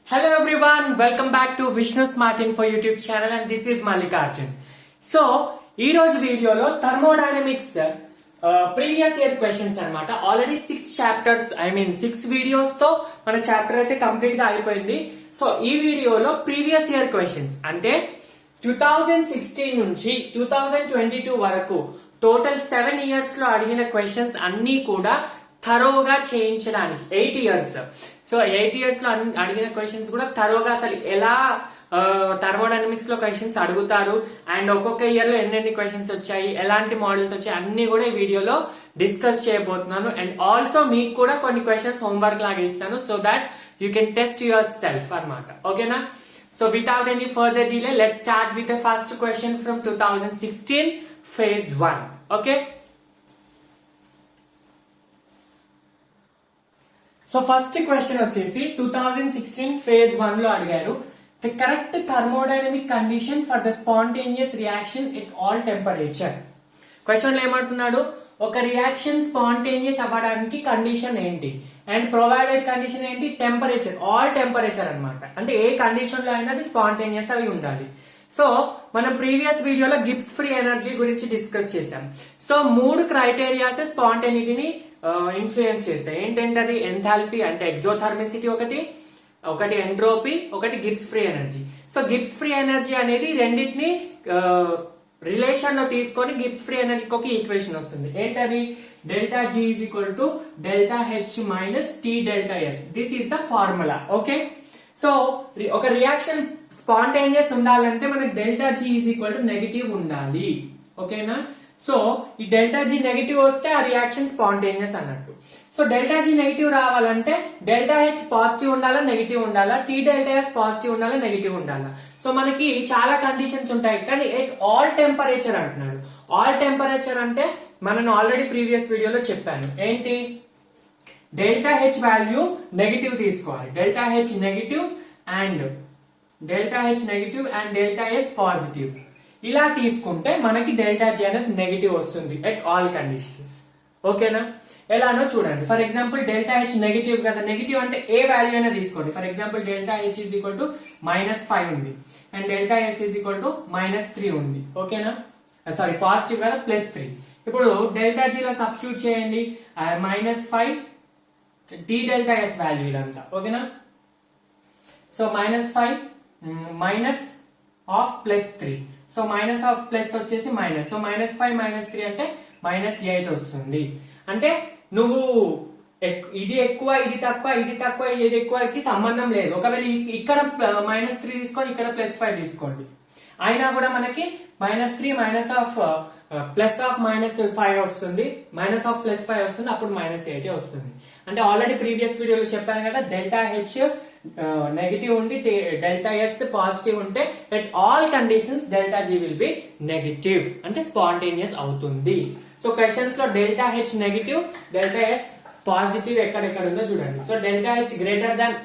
Hello everyone, welcome back to Vishnu Smart Info YouTube channel and this is Mallikarjun. So, ఈ రోజు వీడియోలో thermodynamics previous year questions అన్నమాట. Already 6 chapters 6 videos తో మన chapter అయితే complete గా అయిపోయింది. సో ఈ వీడియోలో ప్రీవియస్ ఇయర్ క్వశ్చన్స్ అంటే 2016 నుంచి 2022 వరకు టోటల్ 7 ఇయర్స్ లో అడిగిన క్వశ్చన్స్ అన్ని కూడా థరోగా చేయించడానికి 8 ఇయర్స్. సో 8 ఇయర్స్ లో అడిగిన క్వశ్చన్స్ కూడా థరోగా అసలు ఎలా థర్మోడైనమిక్స్ లో క్వశ్చన్స్ అడుగుతారు అండ్ ఒక్కొక్క ఇయర్ లో ఎన్నెన్ని క్వశ్చన్స్ వచ్చాయి, ఎలాంటి మోడల్స్ వచ్చాయి అన్ని కూడా ఈ వీడియోలో డిస్కస్ చేయబోతున్నాను. అండ్ ఆల్సో మీకు కూడా కొన్ని క్వశ్చన్స్ హోంవర్క్ లాగా ఇస్తాను so that you can test your self అన్నమాట. ఓకేనా? So without any further delay let's start with the first question from 2016 phase 1. Okay, so first question వచ్చేసి 2016 phase 1 లో అడిగారు. The correct thermodynamic condition for the spontaneous reaction at all temperature. Question లో ఏమంటున్నాడు, ఒక reaction spontaneous అవ్వడానికి condition ఏంటి and provided condition ఏంటి, temperature, all temperature అన్నమాట. అంటే ఏ కండిషన్ లో అయినా అది స్పాంటేనియస్ అవి ఉండాలి. సో మనం ప్రీవియస్ వీడియోలో గిబ్స్ ఫ్రీ ఎనర్జీ గురించి డిస్కస్ చేసాం. సో 3 క్రైటీరియాస్ స్పాంటేనిటీని ఇన్ఫ్లుయెన్స్ చేస్తాయి. ఏంటంటే అది ఎంథాల్పీ అంటే ఎగ్జోథర్మిసిటీ ఒకటి ఎంట్రోపీ, ఒకటి Gibbs free energy. So Gibbs free energy అనేది రెండింటిని రిలేషన్ లో తీసుకొని గిబ్స్ ఫ్రీ ఎనర్జీకి ఒక ఈక్వేషన్ వస్తుంది. ఏంటది, delta G is equal to delta H minus T delta S. This is the formula. Okay, so ఒక రియాక్షన్ స్పాంటేనియస్ ఉండాలంటే మనకి delta G is equal to negative ఉండాలి. ఓకేనా? సో ఈ డెల్టా జీ నెగిటివ్ వస్తే ఆ రియాక్షన్ స్పాంటేనియస్ అన్నట్టు. So delta G negative రావాలంటే డెల్టా హెచ్ పాజిటివ్ ఉండాలా, నెగిటివ్ ఉండాలా, టీ డెల్టా ఎస్ పాజిటివ్ ఉండాలా, నెగిటివ్ ఉండాలా. సో మనకి చాలా కండిషన్స్ ఉంటాయి, కానీ ఆల్ టెంపరేచర్ అంటున్నాడు. ఆల్ టెంపరేచర్ అంటే మనం ఆల్రెడీ ప్రీవియస్ వీడియోలో చెప్పాను. ఏంటి, డెల్టా హెచ్ వాల్యూ నెగిటివ్ తీసుకోవాలి, delta H negative and delta S positive. ఇలా తీసుకుంటే మనకి డెల్టా జీ అనేది నెగిటివ్ వస్తుంది ఎట్ ఆల్ కండిషన్స్. ఓకేనా? ఎలానో చూడండి. For example delta H negative కదా, నెగిటివ్ అంటే ఏ వాల్యూ అయినా తీసుకోండి. For example delta H is equal to -5 ఉంది and delta S is equal to -3 ఉంది. ఓకేనా? సారీ, పాజిటివ్ కదా, +3. ఇప్పుడు డెల్టా జీలో సబ్స్టిట్యూట్ చేయండి, -5 టీ డెల్టా ఎస్ వాల్యూ ఇదంతా. ఓకేనా? So -5 minus of +3. So minus of plus వచ్చేసి మైనస్. సో -5 -3 అంటే -8 వస్తుంది. అంటే నువ్వు ఇది ఎక్కువ ఇది తక్కువ, ఇది తక్కువ ఇది ఎక్కువకి సంబంధం లేదు. ఒకవేళ ఇక్కడ -3 తీసుకొని ఇక్కడ +5 తీసుకోండి, అయినా కూడా మనకి -3 మైనస్ ఆఫ్ ప్లస్ ఆఫ్ -5 వస్తుంది, మైనస్ ఆఫ్ +5 వస్తుంది, అప్పుడు -8 వస్తుంది. అంటే ఆల్రెడీ ప్రీవియస్ వీడియోలో చెప్పాను కదా, డెల్టా హెచ్ నెగిటివ్ ఉండి డెల్టా ఎస్ పాజిటివ్ ఉంటే at all conditions delta G will be negative, అంటే స్పాంటేనియస్ అవుతుంది. సో క్వశ్చన్స్ లో delta H negative, delta S positive ఎక్కడెక్కడ ఉందో చూడండి. So delta H greater than,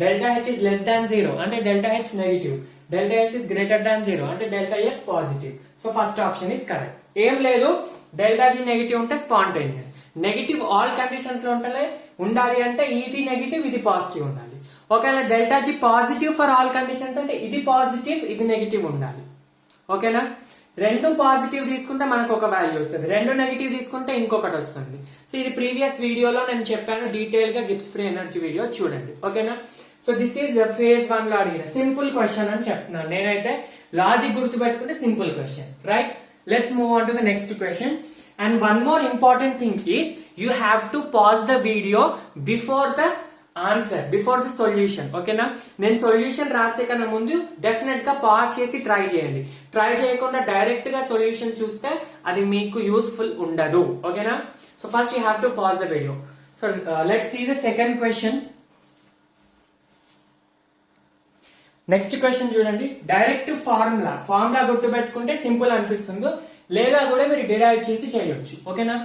delta H is less than 0 అంటే delta H negative, delta S is greater than 0 అంటే delta S positive. So first option is correct. ఏం లేదు, delta G negative ఉంటే spontaneous. Negative all conditions లో ఉండాలి అంటే ఇది negative ఇది పాజిటివ్ ఉండాలి. ఒకవేళ delta G positive for all conditions అంటే ఇది పాజిటివ్ ఇది నెగిటివ్ ఉండాలి. ఓకేనా? రెండు పాజిటివ్ తీసుకుంటే మనకు ఒక వాల్యూ వస్తుంది, రెండు నెగిటివ్ తీసుకుంటే ఇంకొకటి వస్తుంది. సో ఇది ప్రీవియస్ వీడియోలో నేను చెప్పాను డీటెయిల్ గా గిబ్స్ ఫ్రీ ఎనర్జీ వీడియో చూడండి. ఓకేనా? సో దిస్ ఈజ్ phase 1 లో అడిగిన సింపుల్ క్వశ్చన్ అని చెప్తున్నాను నేనైతే. లాజిక్ గుర్తు పెట్టుకుంటే simple question, right? Let's move on to the next question. And one more important thing is you have to pause the video before the answer, before the solution. ఓకేనా? నేను solution రాసే కన్నా ముందు డెఫినెట్ గా pause చేసి try చేయండి. Try చేయకుండా direct గా సొల్యూషన్ చూస్తే అది మీకు యూస్ఫుల్ ఉండదు. ఓకేనా? So first you have to pause the video. So let's see the second question. Next question చూడండి. డైరెక్ట్ ఫార్ములా గుర్తుపెట్టుకుంటే సింపుల్ అనిపిస్తుంది, లేదా కూడా మీరు డిరైవ్ చేసి చేయొచ్చు. ఓకేనా?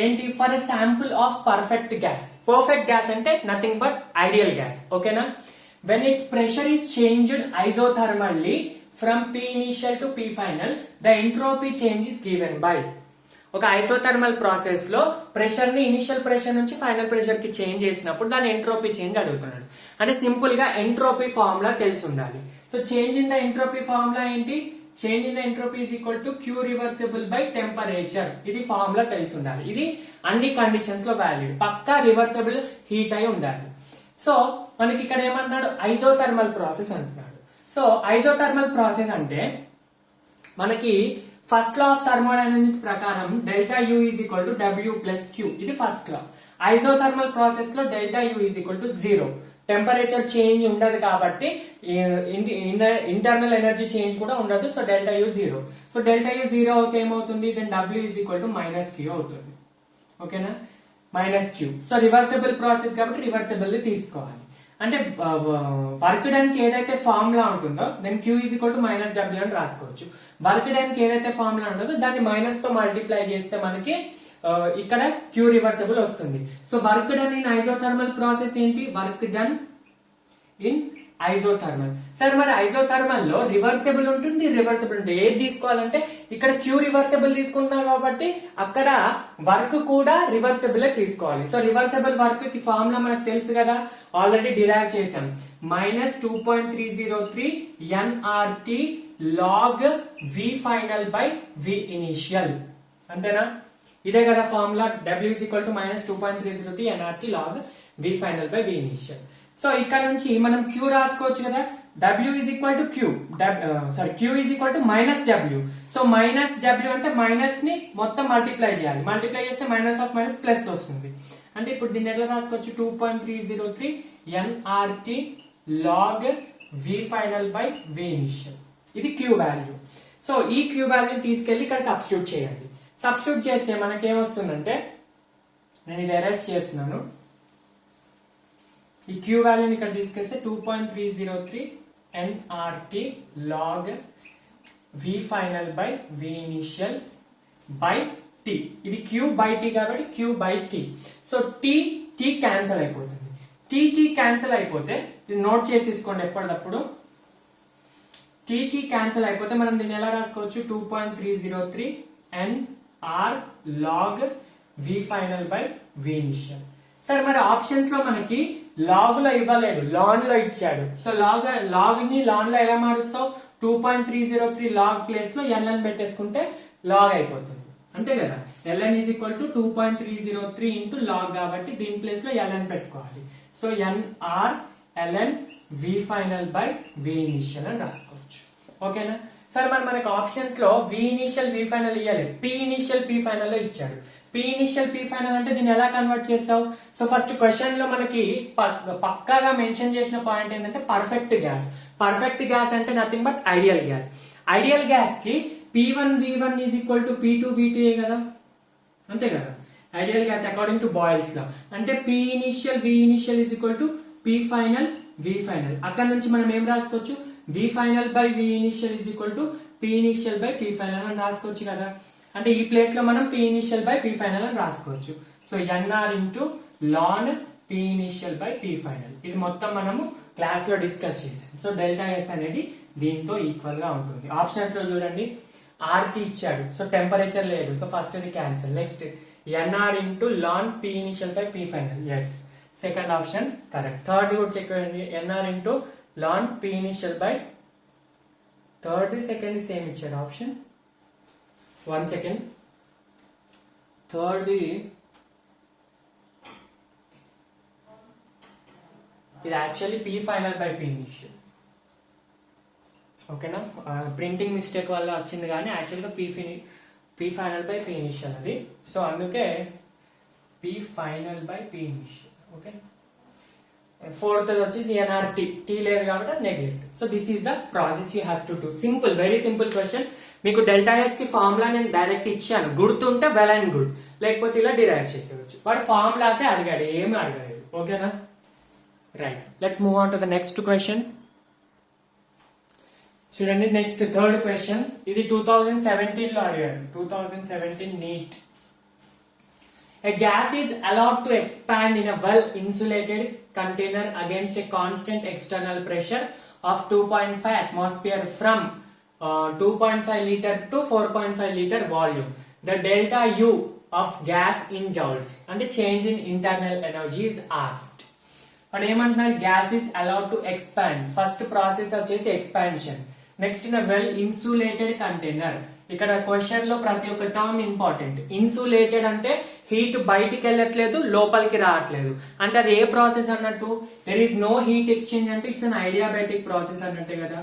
ఏంటి, for a sample of perfect gas. Perfect gas అంటే నథింగ్ బట్ ఐడియల్ గ్యాస్. ఓకేనా? When its pressure is changed isothermally from P initial to P final, the entropy change is given by. ఒక isothermal process లో pressure ని initial pressure నుంచి final pressure కి change చేసినప్పుడు దాని entropy change అడుగుతున్నాడు. అంటే సింపుల్ గా ఎంట్రోపీ ఫార్ములా తెలిసి ఉండాలి. So change in the entropy formula ఏంటి? Change in the entropy is equal to Q reversible by temperature. ఇది ఫార్ములా తెలిసి ఉండాలి. ఇది అన్ని కండిషన్స్ లో వాల్యూ, పక్కా రివర్సిబుల్ హీట్ అయి ఉండాలి. సో మనకి ఇక్కడ ఏమంటున్నాడు? ఐసోథర్మల్ ప్రాసెస్ అంటున్నాడు. సో ఐసోథర్మల్ ప్రాసెస్ అంటే మనకి ఫస్ట్ లా ఆఫ్ థర్మోడైనమిక్స్ ప్రకారం delta U is equal to W plus Q. ఇది ఫస్ట్ లా. ఐసోథర్మల్ ప్రాసెస్ లో delta U is equal to zero. Temperature change ఉండదు కాబట్టి ఇంటర్నల్ ఎనర్జీ చేంజ్ కూడా ఉండదు. So delta U zero. So delta U zero అవుతే ఏమవుతుంది? Then W is equal to minus Q అవుతుంది. ఓకేనా? Minus Q. So reversible process కాబట్టి reversible తీసుకోవాలి. అంటే వర్క్ డన్ కి ఏదైతే ఫార్ములా ఉంటుందో then Q is equal to minus W అని రాసుకోవచ్చు. వర్క్ డన్ కి ఏదైతే ఫార్ములా ఉంటుందో దాన్ని మైనస్ తో మల్టిప్లై చేస్తే మనకి ఇక్కడ క్యూ రివర్సిబుల్ వస్తుంది. So work done in isothermal process ఏంటి? Work done in isothermal. సరే మరి ఐసోథర్మల్ లో రివర్సిబుల్ ఉంటుంది, రివర్సిబుల్ ఉంటుంది. ఏది తీసుకోవాలంటే ఇక్కడ క్యూ రివర్సిబుల్ తీసుకుంటున్నాం కాబట్టి అక్కడ వర్క్ కూడా రివర్సిబుల్ తీసుకోవాలి. సో రివర్సిబుల్ వర్క్ కి ఫార్ములా మనకు తెలుసు కదా, ఆల్రెడీ డిరైవ్ చేసాం. Minus 2.303 N R T log V final by V initial. అంతేనా? ఇదే కదా formula. W is equal to minus 2.303 nRT log V final by V initial. So ఇక్కడ నుంచి మనం Q రాసుకోవచ్చు కదా. W is equal to Q. Q is equal to minus W. So minus W అంటే minus ని మొత్తం మల్టిప్లై చేయాలి. Multiply చేస్తే మైనస్ ఆఫ్ మైనస్ ప్లస్ వస్తుంది. అంటే ఇప్పుడు దీన్ని ఎట్లా రాసుకోవచ్చు? 2.303 nRT log V final by V initial. ఇది Q వాల్యూ. సో ఈ Q వాల్యూని తీసుకెళ్లి ఇక్కడ సబ్స్టిట్యూట్ చేయాలి. సబ్స్టిట్యూట్ చేస్తే మనకి ఏమొస్తుందంటే, నేను ఇది ఎరేస్ చేస్తున్నాను. ఈ క్యూ వాల్యూని ఇక్కడ తీసుకెస్తే 2.303 N R T log V final by V initial by T. ఇది క్యూ బై టీ కాబట్టి Q by T. So T cancel అయిపోతుంది. టీ క్యాన్సల్ అయిపోతే ఇది నోట్ చేసేసుకోండి ఎప్పటికప్పుడు. టీ క్యాన్సల్ అయిపోతే మనం దీన్ని ఎలా రాసుకోవచ్చు? 2.303 NR log V final by V initial. సరే మరి ఆప్షన్స్ లో మనకి లాగ్ లో ఇవ్వలేదు, లాన్ లో ఇచ్చాడు. సో లాగ్ ని లాన్ లో ఎలా మారుస్తావు? 2.303 లాగ్ ప్లేస్ లో ln పెట్టేసుకుంటే లాగ్ అయిపోతుంది. అంతే కదా. ln is equal to 2.303 into log కాబట్టి దీని ప్లేస్ లో ln పెట్టుకోవాలి. So NR ln V final by V initial అని రాసుకోవచ్చు. ఓకేనా? సరే మరి మనకి ఆప్షన్స్ లో వి ఇనిషియల్ వి ఫైనల్ ఇవ్వలేదు, పి ఇనిషియల్ పి ఫైనల్ లో ఇచ్చాడు. పి ఇనిషియల్ పి ఫైనల్ అంటే దీన్ని ఎలా కన్వర్ట్ చేస్తావు? సో ఫస్ట్ క్వశ్చన్ లో మనకి పక్కాగా మెన్షన్ చేసిన పాయింట్ ఏంటంటే పర్ఫెక్ట్ గ్యాస్. పర్ఫెక్ట్ గ్యాస్ అంటే nothing but ideal gas. Ideal gas కి P1 V1 is equal to P2 V2 కదా. అంతే కదా. Ideal gas according to boils లా అంటే P initial V initial is equal to P final V final. అక్కడ నుంచి మనం ఏం రాసుకోవచ్చు? V final by V initial is equal to P initial by P final అని రాసుకోవచ్చు కదా. అంటే ఈ ప్లేస్ లో మనం P initial by P final అని రాసుకోవచ్చు. So NR into ln P initial by P final. ఇది మొత్తం మనము క్లాస్ లో డిస్కస్ చేసాం. సో డెల్టా S అనేది దీంతో ఈక్వల్ గా ఉంటుంది. ఆప్షన్స్ లో చూడండి, RT ఇచ్చాడు. సో టెంపరేచర్ లేదు. సో ఫస్ట్ ఇది cancel. Next NR into ln P initial by P final. Yes, second option correct. Third కూడా చెక్ చేయండి. NR into ln P initial by third second same ఇచ్చారు ఆప్షన్. 1 second. Third ఇది actually P final by P initial. ఓకేనా? Printing mistake వల్ల వచ్చింది కానీ యాక్చువల్గా P final by P initial అది. సో అందుకే P final by P initial. Okay. Fourth వచ్చేసి NRT. టీ లేదు కాబట్టి neglect. So this is the process you have to do. Simple, very simple question. మీకు డెల్టా ఎస్ కి formula నేను direct ఇచ్చాను, గుర్తుంటే వెల్ అండ్ గుడ్, లేకపోతే ఇలా డిరైవ్ చేసేవచ్చు. బట్ ఫార్ములాసే అడిగాడు, ఏమి అడగలేదు. ఓకేనా? Right, let's move on to the next question. చూడండి, నెక్స్ట్ థర్డ్ క్వశ్చన్. ఇది 2017 లో అడిగారు. 2017 neat. A gas is allowed to expand in a well-insulated container against a constant external pressure of 2.5 atmosphere from 2.5 liter to 4.5 liter volume. The delta U of gas in joules అంటే change in internal energy is asked. వాడు ఏమంటున్నాడు, gas is allowed to expand. First process వచ్చేసి expansion. Next in well insulated container. ఇక్కడ question లో ప్రతి ఒక్క term important. Insulated అంటే heat బయటికి వెళ్ళట్లేదు, లోపలికి రావట్లేదు, అంటే అది ఏ ప్రాసెస్ అన్నట్టు. There is no heat exchange అంటే ఇట్స్ అన్ ఐడియాబెటిక్ ప్రాసెస్ అన్నట్టే కదా.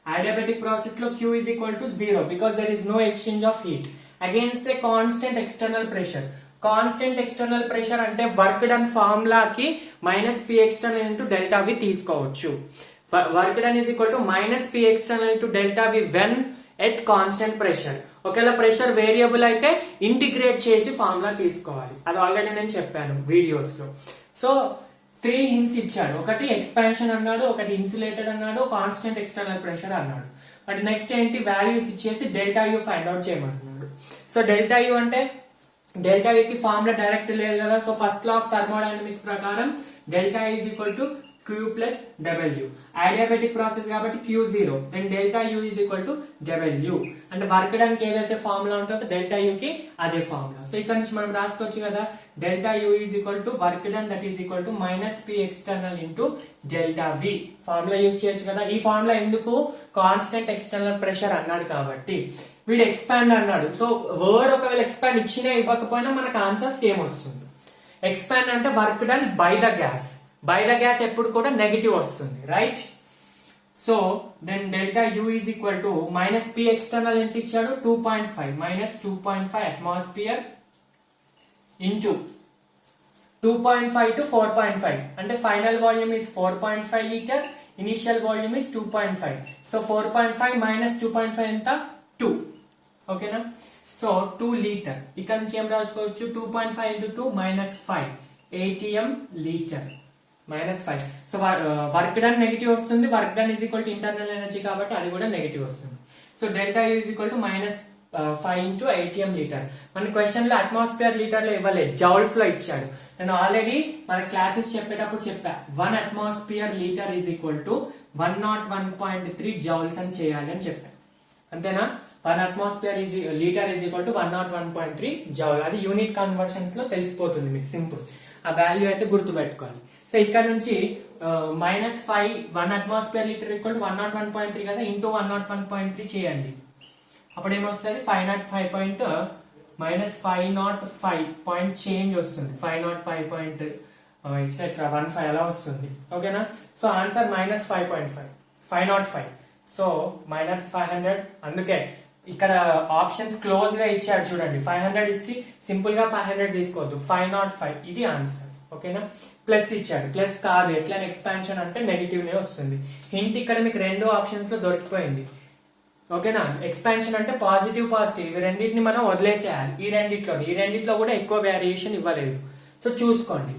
Adiabatic process లో Q is equal to 0 because there is no exchange of heat against a constant external pressure. Constant external pressure అంటే work done ఫార్ములాకి minus P external into delta V తీసుకోవచ్చు. Work done is equal to minus P external into delta V when at constant pressure. ఒకవేళ pressure variable అయితే integrate చేసి formula తీసుకోవాలి. అది already నేను చెప్పాను వీడియోస్ లో. సో 3 హింట్స్ ఇచ్చాడు. ఒకటి ఎక్స్పాన్షన్ అన్నాడు, ఒకటి ఇన్సులేటెడ్ అన్నాడు, కాన్స్టెంట్ ఎక్స్టర్నల్ ప్రెషర్ అన్నాడు. బట్ నెక్స్ట్ ఏంటి, వాల్యూస్ ఇచ్చేసి డెల్టా యూ ఫైండ్ అవుట్ చేయమంటున్నాడు. సో డెల్టా యూ అంటే డెల్టా యూ కి ఫార్ములా డైరెక్ట్ లేదు కదా. So first law of thermodynamics ప్రకారం delta is equal to Q plus W. Adiabatic process కాబట్టి Q0, then delta U is equal to W. అంటే work డన్కి ఏదైతే ఫార్ములా ఉంటుందో డెల్టా యూ కి అదే ఫార్ములా. సో ఇక్కడ నుంచి మనం రాసుకోవచ్చు కదా, delta U is equal to work done that is equal to minus P external into delta V. Formula use చేయొచ్చు కదా. ఈ ఫార్ములా ఎందుకు, కాన్స్టెంట్ ఎక్స్టర్నల్ ప్రెషర్ అన్నాడు కాబట్టి. వీడు ఎక్స్పాండ్ అన్నాడు. సో వర్డ్ ఒకవేళ ఎక్స్పాండ్ ఇచ్చినా ఇవ్వకపోయినా మనకు ఆన్సర్ సేమ్ వస్తుంది. ఎక్స్పాండ్ అంటే work done by the gas. By the gas ఎప్పుడు కూడా నెగిటివ్ వస్తుంది, right. So then delta U is equal to minus P external ఎంత ఇచ్చాడు, 2.5 మైనస్ 2.5 అట్మాస్ఫియర్ ఇంటూ 2.5 టు 4.5 అంటే final volume is 4.5 litre, initial volume is 2.5. So 4.5 minus 2.5 ఎంత, 2. ఓకేనా. So 2 litre. ఇక్కడ నుంచి ఏం రాసుకోవచ్చు, 2.5 into 2 minus 5 ATM litre minus 5. So work done negative వస్తుంది. Work done is equal to internal energy కాబట్టి అది కూడా నెగిటివ్ వస్తుంది. So delta U is equal to minus 5 into ATM litre. మన క్వశ్చన్ లో అట్మాస్ఫియర్ లీటర్ లో ఇవ్వలేదు, జౌల్స్ లో ఇచ్చాడు. నేను ఆల్రెడీ మన క్లాసెస్ చెప్పేటప్పుడు చెప్పా, 1 atmosphere litre is equal to 101.3 joules అని చేయాలి అని చెప్పా. అంతేనా. 1 atmosphere litre is equal to 101.3 joule. అది యూనిట్ కన్వర్షన్స్ లో తెలిసిపోతుంది మీకు, సింపుల్. ఆ వాల్యూ అయితే గుర్తు పెట్టుకోవాలి. సో ఇక్కడ నుంచి minus 5 1 atmosphere litre equal to 101.3 కదా, ఇంటూ 101.3 చేయండి. అప్పుడు ఏమొస్తుంది, 505 మైనస్ 505 పాయింట్ చేంజ్ వస్తుంది. 505 పాయింట్ ఎక్సెట్రా 15 అలా వస్తుంది. ఓకేనా. So answer minus 5.5, 505. So minus 500. అందుకే ఇక్కడ ఆప్షన్స్ క్లోజ్ గా ఇచ్చాడు చూడండి. 500 ఇచ్చి సింపుల్ గా 500 తీసుకోవద్దు, 505 ఇది ఆన్సర్. ఓకేనా. ప్లస్ ఇచ్చాడు, ప్లస్ కాదు, ఎట్లా ఎక్స్పాన్షన్ అంటే నెగిటివ్ నే వస్తుంది. హింట్ ఇక్కడ మీకు 2 ఆప్షన్స్ లో దొరికిపోయింది. ఓకేనా. ఎక్స్పాన్షన్ అంటే పాజిటివ్ పాజిటివ్, ఇవి రెండింటిని మనం వదిలేసేయాలి. ఈ రెండిట్లో కూడా ఎక్కువ వేరియేషన్ ఇవ్వలేదు. సో చూసుకోండి.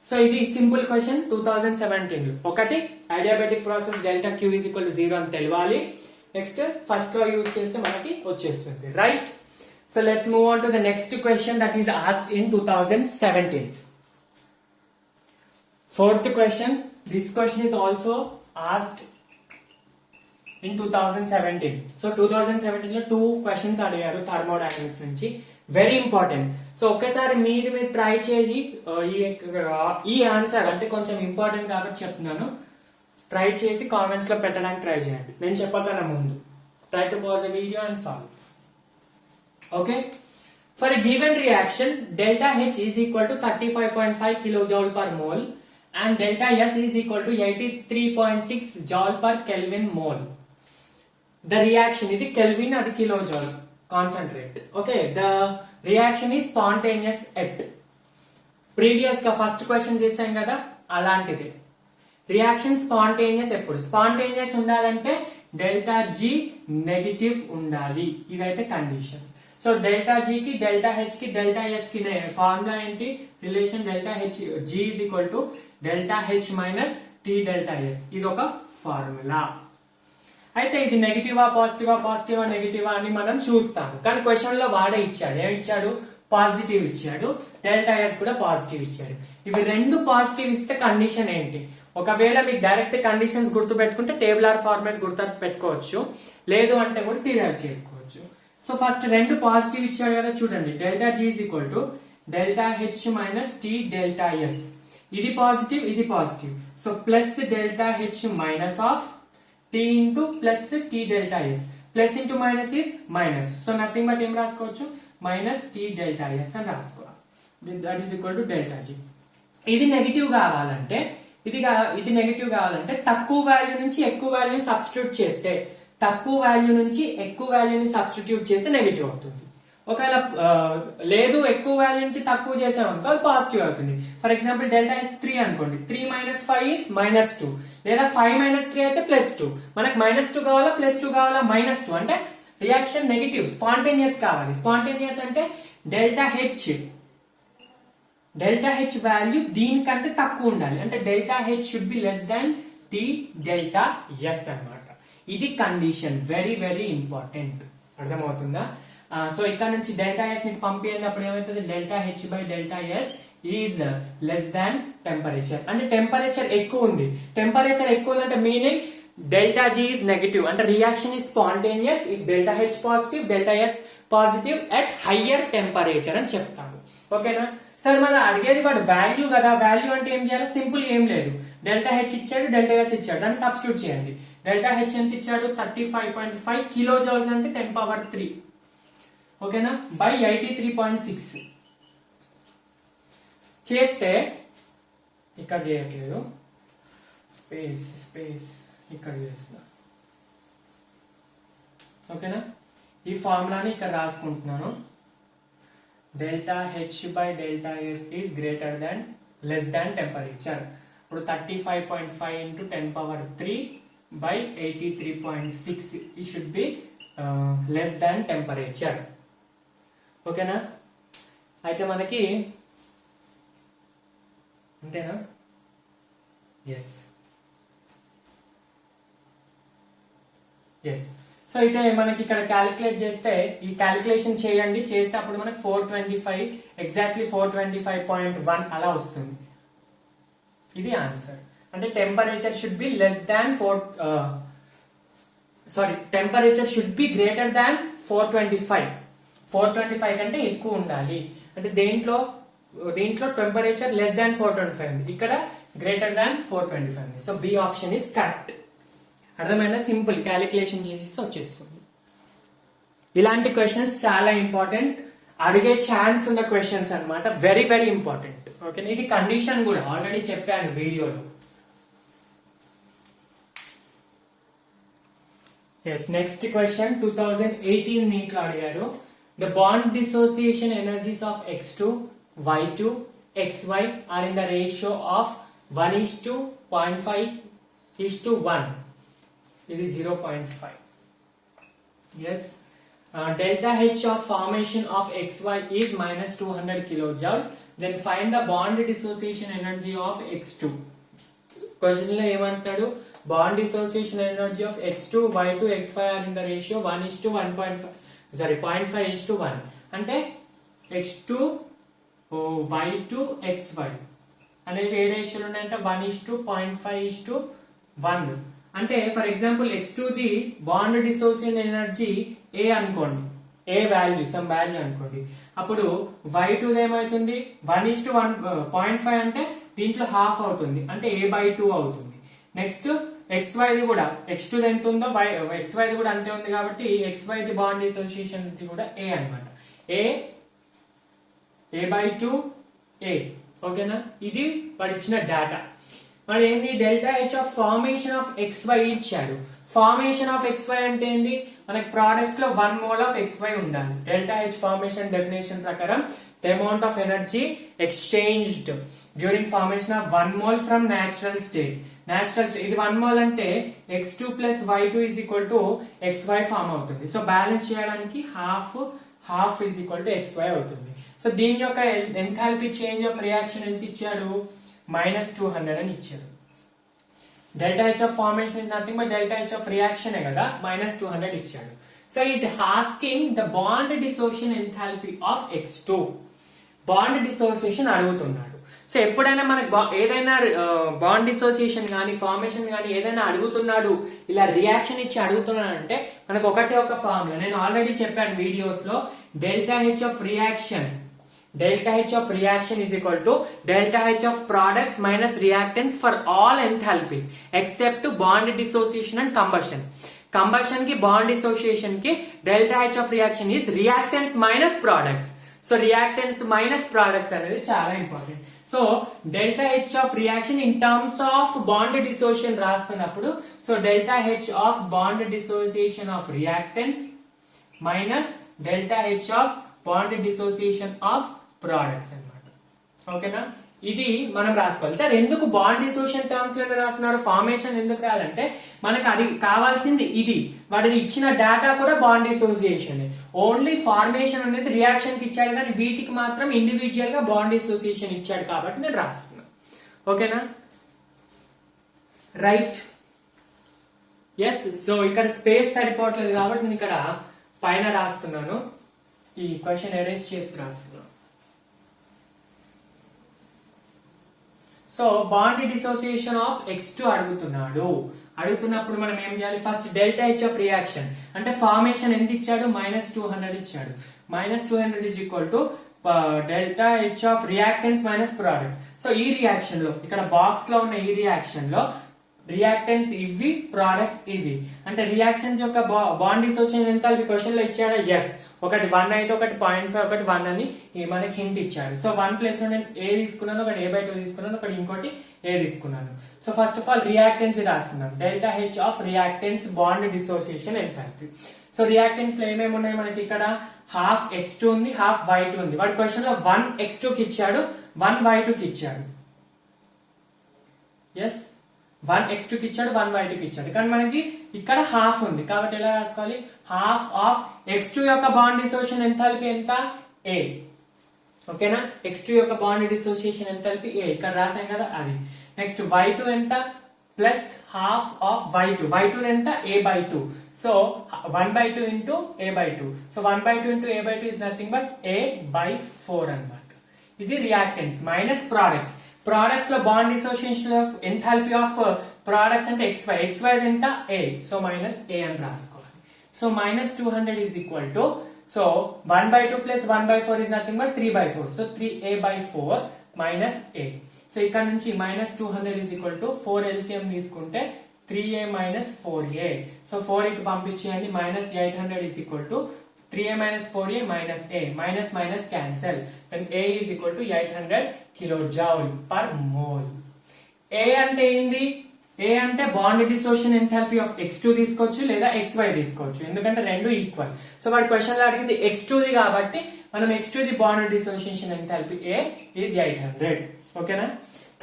సో ఇది సింపుల్ క్వశ్చన్ 2017 లో. ఒకటి adiabatic process delta Q is equal to 0 అని తెలియాలి. నెక్స్ట్ ఫస్ట్ లో యూజ్ చేస్తే మనకి వచ్చేస్తుంది, right. So let's move on to the next question that is asked in 2017. Fourth question. This question is also asked in 2017. So 2017 లో 2 questions అడిగారు thermodynamics నుంచి, very important. So ఒకేసారి మీరు ట్రై చేసి ఈ ఆన్సర్ అంటే కొంచెం ఇంపార్టెంట్ కాబట్టి చెప్తున్నాను, ట్రై చేసి కామెంట్స్ లో పెట్టడానికి ట్రై చేయండి. నేను చెప్పకన్నా ముందు try to pause the video and solve. Okay. For a given reaction delta H is equal to 35.5 kilojoule per mole and delta S is equal to 83.6 joule per Kelvin mole. The reaction, ఇది Kelvin, అది kilojoule concentrate. Okay, the reaction is spontaneous at. Previous గా first question చేసాం కదా, అలాంటిది. Reaction spontaneous ఎప్పుడు, spontaneous ఉండాలంటే delta G negative ఉండాలి. ఇదైతే కండిషన్. సో డెల్టా G కి డెల్టా H కి డెల్టా S కి ఫార్ములా ఏంటి, relation delta G is equal to delta H minus T delta S. ఇది ఒక ఫార్ములా. అయితే ఇది నెగిటివా పాజిటివా నెగిటివా అని మనం చూస్తాము. కానీ క్వశ్చన్ లో వాడే ఇచ్చాడు, ఏమి ఇచ్చాడు, పాజిటివ్ ఇచ్చాడు, డెల్టా S కూడా పాజిటివ్ ఇచ్చాడు. ఇవి 2 పాజిటివ్ ఇస్తే కండిషన్ ఏంటి, ఒకవేళ మీకు డైరెక్ట్ కండిషన్స్ గుర్తు పెట్టుకుంటే టేబులర్ ఫార్మాట్ గుర్తు పెట్టుకోవచ్చు, లేదు అంటే కూడా డిరైవ్ చేసుకోవచ్చు. సో ఫస్ట్ రెండు పాజిటివ్ ఇచ్చాడు కదా చూడండి, delta G is equal to delta H minus T delta S. ఇది పాజిటివ్ ఇది positive, so plus delta H minus of T into plus T delta S. Plus into minus is minus, so nothing but ఏం రాసుకోవచ్చు, minus T delta S అని రాసుకోవాలి. That is equal to delta G. ఇది negative కావాలంటే ఇది negative కావాలంటే తక్కువ value నుంచి ఎక్కువ వాల్యూ సబ్స్టిట్యూట్ చేస్తే, తక్కువ వాల్యూ నుంచి ఎక్కువ వాల్యూని సబ్స్టిట్యూట్ చేస్తే నెగిటివ్ అవుతుంది. ఒకవేళ లేదు ఎక్కువ వాల్యూ నుంచి తక్కువ చేసామనుకో అది పాజిటివ్ అవుతుంది. ఫర్ ఎగ్జాంపుల్ డెల్టా ఇస్ 3 అనుకోండి, 3 మైనస్ 5 ఇస్ -2, లేదా 5 మైనస్ 3 అయితే +2. మనకు -2 కావాలా +2 కావాలా, -2 అంటే రియాక్షన్ నెగిటివ్, స్పాంటేనియస్ కావాలి. స్పాంటేనియస్ అంటే డెల్టా హెచ్ వాల్యూ దీనికంటే తక్కువ ఉండాలి, అంటే delta H should be less than T delta S అన్నమాట. ఇది కండిషన్, వెరీ వెరీ ఇంపార్టెంట్. అర్థమవుతుందా? సో ఇక్కడ నుంచి డెల్టా ఎస్ ని పంపించినప్పుడు ఏమవుతుంది, delta H by delta S is less than temperature. అంటే టెంపరేచర్ ఎక్కువ ఉంది, టెంపరేచర్ ఎక్కువ ఉంది అంటే meaning delta G is negative, అంటే reaction is spontaneous if delta H positive delta S positive at higher temperature అని చెప్తాము. ఓకేనా? సరే మనం అడిగేది వాడు వాల్యూ కదా, వాల్యూ అంటే ఏం చేయాలి, సింపుల్ ఏం లేదు, డెల్టా హెచ్ ఇచ్చాడు డెల్టా ఎస్ ఇచ్చాడు, దాన్ని సబ్స్టిట్యూట్ చేయండి. డెల్టా హెచ్ ఎంత ఇచ్చాడు, 35.5 కిలో జౌల్స్ అంటే 10⁻3, ఓకేనా, బై 83.6 చేస్తే, ఇక్కడ చేయట్లేదు, స్పేస్ ఇక్కడ చేస్తా. ఓకేనా, ఈ ఫార్ములాని ఇక్కడ రాసుకుంటున్నాను. Delta H by delta S is greater than less than temperature. ఇప్పుడు 35.5 into 10⁻3 by 83.6 it should be less than temperature. ఓకేనా? అయితే మనకి అంతేనా? ఎస్. సో అయితే మనకి ఇక్కడ క్యాలిక్యులేట్ చేస్తే, ఈ క్యాలిక్యులేషన్ చేయండి, చేస్తే అప్పుడు మనకి 425 ఎగ్జాక్ట్లీ 425.1 అలా వస్తుంది. ఇది ఆన్సర్. అంటే temperature should be less than temperature should be greater than 425 కంటే ఎక్కువ ఉండాలి. అంటే దీంట్లో టెంపరేచర్ లెస్ దాన్ 425 ఉంది, ఇక్కడ గ్రేటర్ దాన్ 425 ఉంది. So B option is correct. అర్థమైనా? సింపుల్ క్యాలిక్యులేషన్ చేసేసి వచ్చేస్తుంది. ఇలాంటి క్వశ్చన్స్ చాలా ఇంపార్టెంట్, అడిగే ఛాన్స్ ఉన్న క్వశ్చన్స్ అన్నమాట, వెరీ వెరీ ఇంపార్టెంట్. ఓకే, ఇది కండిషన్ కూడా ఆల్రెడీ చెప్పాను వీడియోలో. ఎస్, నెక్స్ట్ క్వశ్చన్ 2018 నీట్లో అడిగారు. The bond dissociation energies of x2, y2, xy are in the ratio of 1:0.5:1. ఇది 0.5. Yes, delta H of formation of XY is -200 kilojoule. Then find the bond dissociation energy of X2. Question లో ఏమంటాడు, bond dissociation energy of x2, y2, xy are in the ratio 0.5:1. అంటే x2, y2, xy అనేవి ఏ రేషియోలు ఉన్నాయంటే 1:0.5:1. అంటే for example x2 the bond dissociation energy A అనుకోండి, A value some value అనుకోండి, అప్పుడు y2 ఏమవుతుంది 1:1.5 అంటే దీంట్లో హాఫ్ అవుతుంది, అంటే a/2 అవుతుంది. నెక్స్ట్ xy ది కూడా, x2 ఎంత ఉందో xy ది కూడా అంతే ఉంది కాబట్టి xy ది బాండ్ డిసోసియేషన్ కూడా a అన్నమాట, a/2 a. ఓకేనా? ఇది వాడు ఇచ్చిన డేటా. మరి ఏంది, delta H of formation of XY ఇచ్చాడు. ఫార్మేషన్ ఆఫ్ XY అంటే ఏంది, మనకి ప్రోడక్ట్స్ లో 1 mole ఆఫ్ XY ఉండాలి. డెల్టా హెచ్ ఫార్మేషన్ డెఫినేషన్ ప్రకారం the amount of energy exchanged during formation of 1 mole from natural state. ఇది 1 mole అంటే x2 plus y2 is equal to xy form అవుతుంది. సో బ్యాలెన్స్ చేయడానికి half is equal to xy అవుతుంది. సో దీని యొక్క ఎంథాల్పీ చేంజ్ ఆఫ్ రియాక్షన్ ఎంత ఇచ్చాడు, -200 అని ఇచ్చారు. Delta H of formation is nothing but delta H of reaction కదా, -200 ఇచ్చాడు. So is asking the bond dissociation enthalpy of x2. Bond dissociation అడుగుతున్నాడు. సో ఎప్పుడైనా మనకు ఏదైనా బాండ్ డిసోసియేషన్ కానీ ఫార్మేషన్ కానీ ఏదైనా అడుగుతున్నాడు, ఇలా రియాక్షన్ ఇచ్చి అడుగుతున్నాడు అంటే మనకు ఒక ఫార్ములా నేను ఆల్రెడీ చెప్పాను వీడియోస్ లో, delta H of reaction is equal to delta H of products minus reactants for all enthalpies except bond dissociation and combustion. Combustion की bond dissociation की delta H of reaction is reactants minus products. So reactants minus products అనేది చాలా important. So delta H of reaction in terms of bond dissociation రాస్తున్నప్పుడు so delta H of bond dissociation of reactants minus delta H of bond dissociation of products అన్నమాట. ఓకేనా, ఇది మనం రాసుకోవాలి. Sir ఎందుకు bond dissociation terms లో రాస్తున్నారు, formation ఎందుకు రాయాలంటే మనకు అది కావాల్సింది ఇది, వాటిని ఇచ్చిన డేటా కూడా బాండ్ డిసోసియేషన్. ఓన్లీ ఫార్మేషన్ అనేది రియాక్షన్ కి ఇచ్చాడు కానీ వీటికి మాత్రం ఇండివిజువల్ గా బాండ్ డిసోసియేషన్ ఇచ్చాడు కాబట్టి నేను రాస్తున్నా. ఓకేనా, రైట్. ఎస్, సో ఇక్కడ స్పేస్ సరిపోవట్లేదు కాబట్టి నేను ఇక్కడ పైన రాస్తున్నాను, ఈ క్వశ్చన్ ఎరేజ్ చేసి రాస్తున్నాను. So bond dissociation of X2 అడుగుతున్నప్పుడు మనం ఏం చేయాలి, first delta H of reaction అంటే ఫార్మేషన్ ఎంత ఇచ్చాడు, -200 ఇచ్చాడు. -200 is equal to delta H of reactants minus products. So ఈ రియాక్షన్ లో ఇక్కడ బాక్స్ లో ఉన్న ఈ రియాక్షన్ లో రియాక్టెంట్స్ ఇవి, ప్రొడక్ట్స్ ఇవి, అంటే రియాక్షన్స్ యొక్క బాండ్ డిసోసియేషన్ ఎంత క్వశ్చన్ లో ఇచ్చాడా, ఎస్. ఒకటి 1 అయితే ఒకటి 0.5 ఒకటి 1 అని మనకి హింట్ ఇచ్చాడు. సో 1 ప్లేస్ లో నేను ఏ తీసుకున్నాను, ఒకటి A/2 తీసుకున్నాను, ఒకటి ఇంకోటి ఏ తీసుకున్నాను. So first of all reactants రాస్తున్నాను, delta H of reactants bond dissociation enthalpy. So reactants లో ఏమేమి ఉన్నాయి మనకి, ఇక్కడ హాఫ్ X2 ఉంది, హాఫ్ Y2 ఉంది. వాడి క్వశ్చన్ లో 1 X2 కి ఇచ్చాడు, 1 Y2 కి ఇచ్చాడు. ఎస్, 1 X2 కి ఇచ్చాడు, 1 Y2 కి ఇచ్చాడు, కానీ మనకి ఇక్కడ హాఫ్ ఉంది కాబట్టి ఎలా రాసుకోవాలి, హాఫ్ ఆఫ్ X2 యొక్క బాండ్ డిసోసియేషన్ ఎంథాల్పీ ఎంత, A. ఓకేనా, X2 యొక్క బాండ్ డిసోసియేషన్ ఎంథాల్పీ A, ఇక్కడ రాసాం కదా అది. నెక్స్ట్ Y2 ఎంత, ప్లస్ హాఫ్ ఆఫ్ Y2 ఎంత, A/2. So 1/2 into A/2. So 1/2 into A/2 is nothing but A/4 అన్నమాట. ఇది రియాక్టెన్స్ మైనస్ ప్రొడక్ట్స్. ప్రొడక్ట్స్ లో bond dissociation of enthalpy of products అంటే XY ఎంత, A. సో మైనస్ A అని రాసుకోవాలి. So -200 is equal to, so 1/2 plus 1/4 is nothing but 3/4. So 3A/4 minus A. So ఇక్కడ నుంచి -200 is equal to 4 LCM తీసుకుంటే 3A minus 4A. So 4 ఇటు పంపించేయండి, -800 is equal to 3A minus 4A minus A. Minus cancel. Then A is equal to 800 kilojoule per mole. A అంటే ఏంది, A అంటే bond dissociation enthalpy of X2 తీసుకోవచ్చు లేదా XY తీసుకోవచ్చు, ఎందుకంటే రెండు ఈక్వల్. సో వాడి క్వశ్చన్ లో అడిగింది X2 ది కాబట్టి మనం X2 the bond dissociation enthalpy A is 800. ఓకేనా,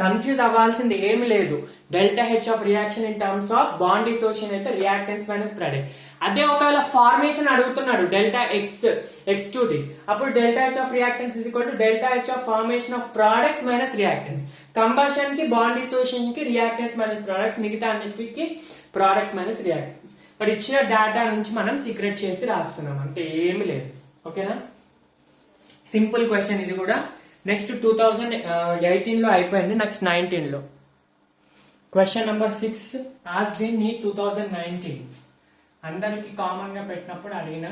కన్ఫ్యూజ్ అవ్వాల్సింది ఏమి లేదు. Delta H of reaction in terms of bond dissociation అయితే రియాక్టెన్స్ మైనస్ ప్రొడక్ట్. అదే ఒకవేళ ఫార్మేషన్ అడుగుతున్నాడు డెల్టా X2 ది, అప్పుడు delta H of reactance is equal to delta H of formation of products minus reactance. Combustion కి bond dissociation కి reactance minus products, మిగతా అన్నిటికి products minus reactance. But ఇచ్చిన data నుంచి మనం సీక్రెట్ చేసి రాస్తున్నాం, అంటే ఏమి లేదు. ఓకేనా, సింపుల్ క్వశ్చన్ ఇది కూడా. నెక్స్ట్ 2018 లో అయిపోయింది, నెక్స్ట్ 19 లో క్వశ్చన్ నెంబర్ 6 ఆస్క్డ్ ఇన్ 2019. అందరికి కామన్ గా పెట్టినప్పుడు అడిగిన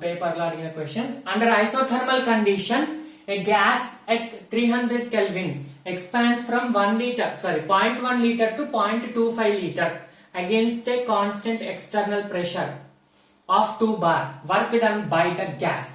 పేపర్ లో అడిగిన question. Under isothermal condition a gas at 300 Kelvin expands from 0.1 liter to 0.25 liter against a constant external pressure of 2 bar. Work done by the gas.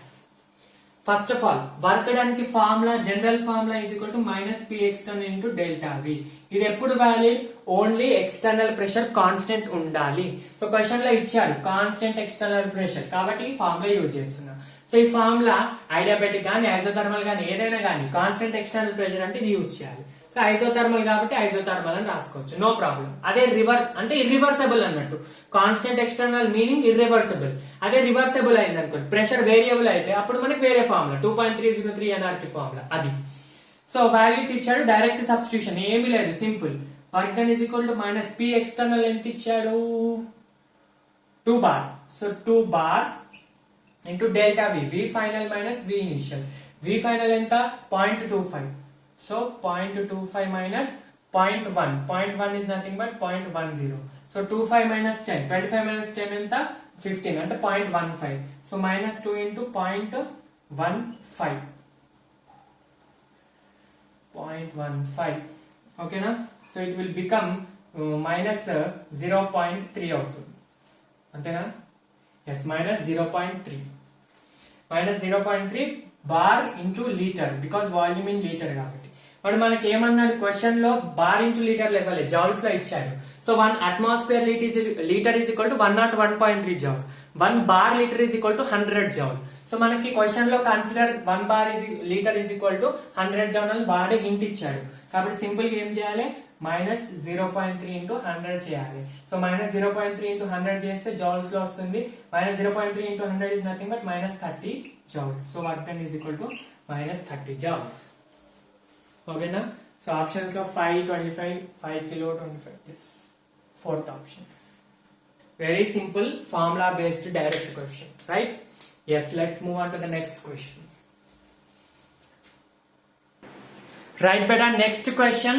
First of all, work done की formula, general formula is equal to minus P external into delta V. ఇది ఎప్పుడు valid, only external pressure constant ఉండాలి. So question లో ఇచ్చారు constant external pressure, కాబట్టి ఈ formula use చేస్తున్నా. So ఈ ఫార్ములా ఐడియాబెటిక్ గానీ ఐసోథర్మల్ గానీ ఏదైనా గానీ కాన్స్టెంట్ ఎక్స్టర్నల్ ప్రెషర్ అంటే ఇది యూజ్ చేయాలి. సో ఐసోథర్మల్ కాబట్టి ఐసోథర్మల్ అని రాసుకోవచ్చు, నో ప్రాబ్లం. అదే రివర్స్ అంటే ఇర్రివర్సబుల్ అన్నట్టు, కాన్స్టెంట్ ఎక్స్టర్నల్ మీనింగ్ ఇర్రివర్సబుల్. అదే రివర్సబుల్ అయింది అనుకోండి, ప్రెషర్ వేరియబుల్ అయితే అప్పుడు మనకి వేరే ఫార్ములా 2.303 ఎన్ఆర్టీ ఫార్ములా అది. సో వాల్యూస్ ఇచ్చాడు, డైరెక్ట్ సబ్స్టిట్యూషన్ ఏమీ లేదు, simple. Work done is equal to minus P external ఎంత ఇచ్చాడు, 2 bar. So 2 bar into delta V, V final minus V initial. V final ఎంత 0.25, so 0.25 minus 0.1. 0.1 is nothing but 0.10. So 25 minus 10. 25 minus 10 ఎంత 15 అంటే 0.15. So minus 2 into 0.15. 0.15. ఓకేనా. So it will become minus 0.3 అవుతుంది అంతేనా. Yes minus 0.3. minus 0.3 bar into litre because volume in litre కాబట్టి. వాడు మనకి ఏమన్నాడు క్వశ్చన్ లో bar into litre level joules లో ఇచ్చాడు. సో 1 atmosphere లీటర్ is equal to 101.3 joule. 1 bar litre is equal to 100 joule. So మనకి క్వశ్చన్ లో consider 1 bar litre is equal to 100 joule అని వాడే హింట్ ఇచ్చాడు. కాబట్టి సింపుల్ గా ఏం చేయాలి, minus 0.3 into 100 చేయాలి. సో minus 0.3 into 100 చేస్తే జౌల్స్ లో వస్తుంది. minus 0.3 into 100 is nothing but minus 30 joules. So work done is equal to minus 30 joules. ఓకేనా. సో ఆప్షన్స్ లో 5, 25, 5 kilo, 25. Yes. Fourth option. Very simple formula based direct question, right? Yes. Let's move on to the next question. Right, beta. Next question.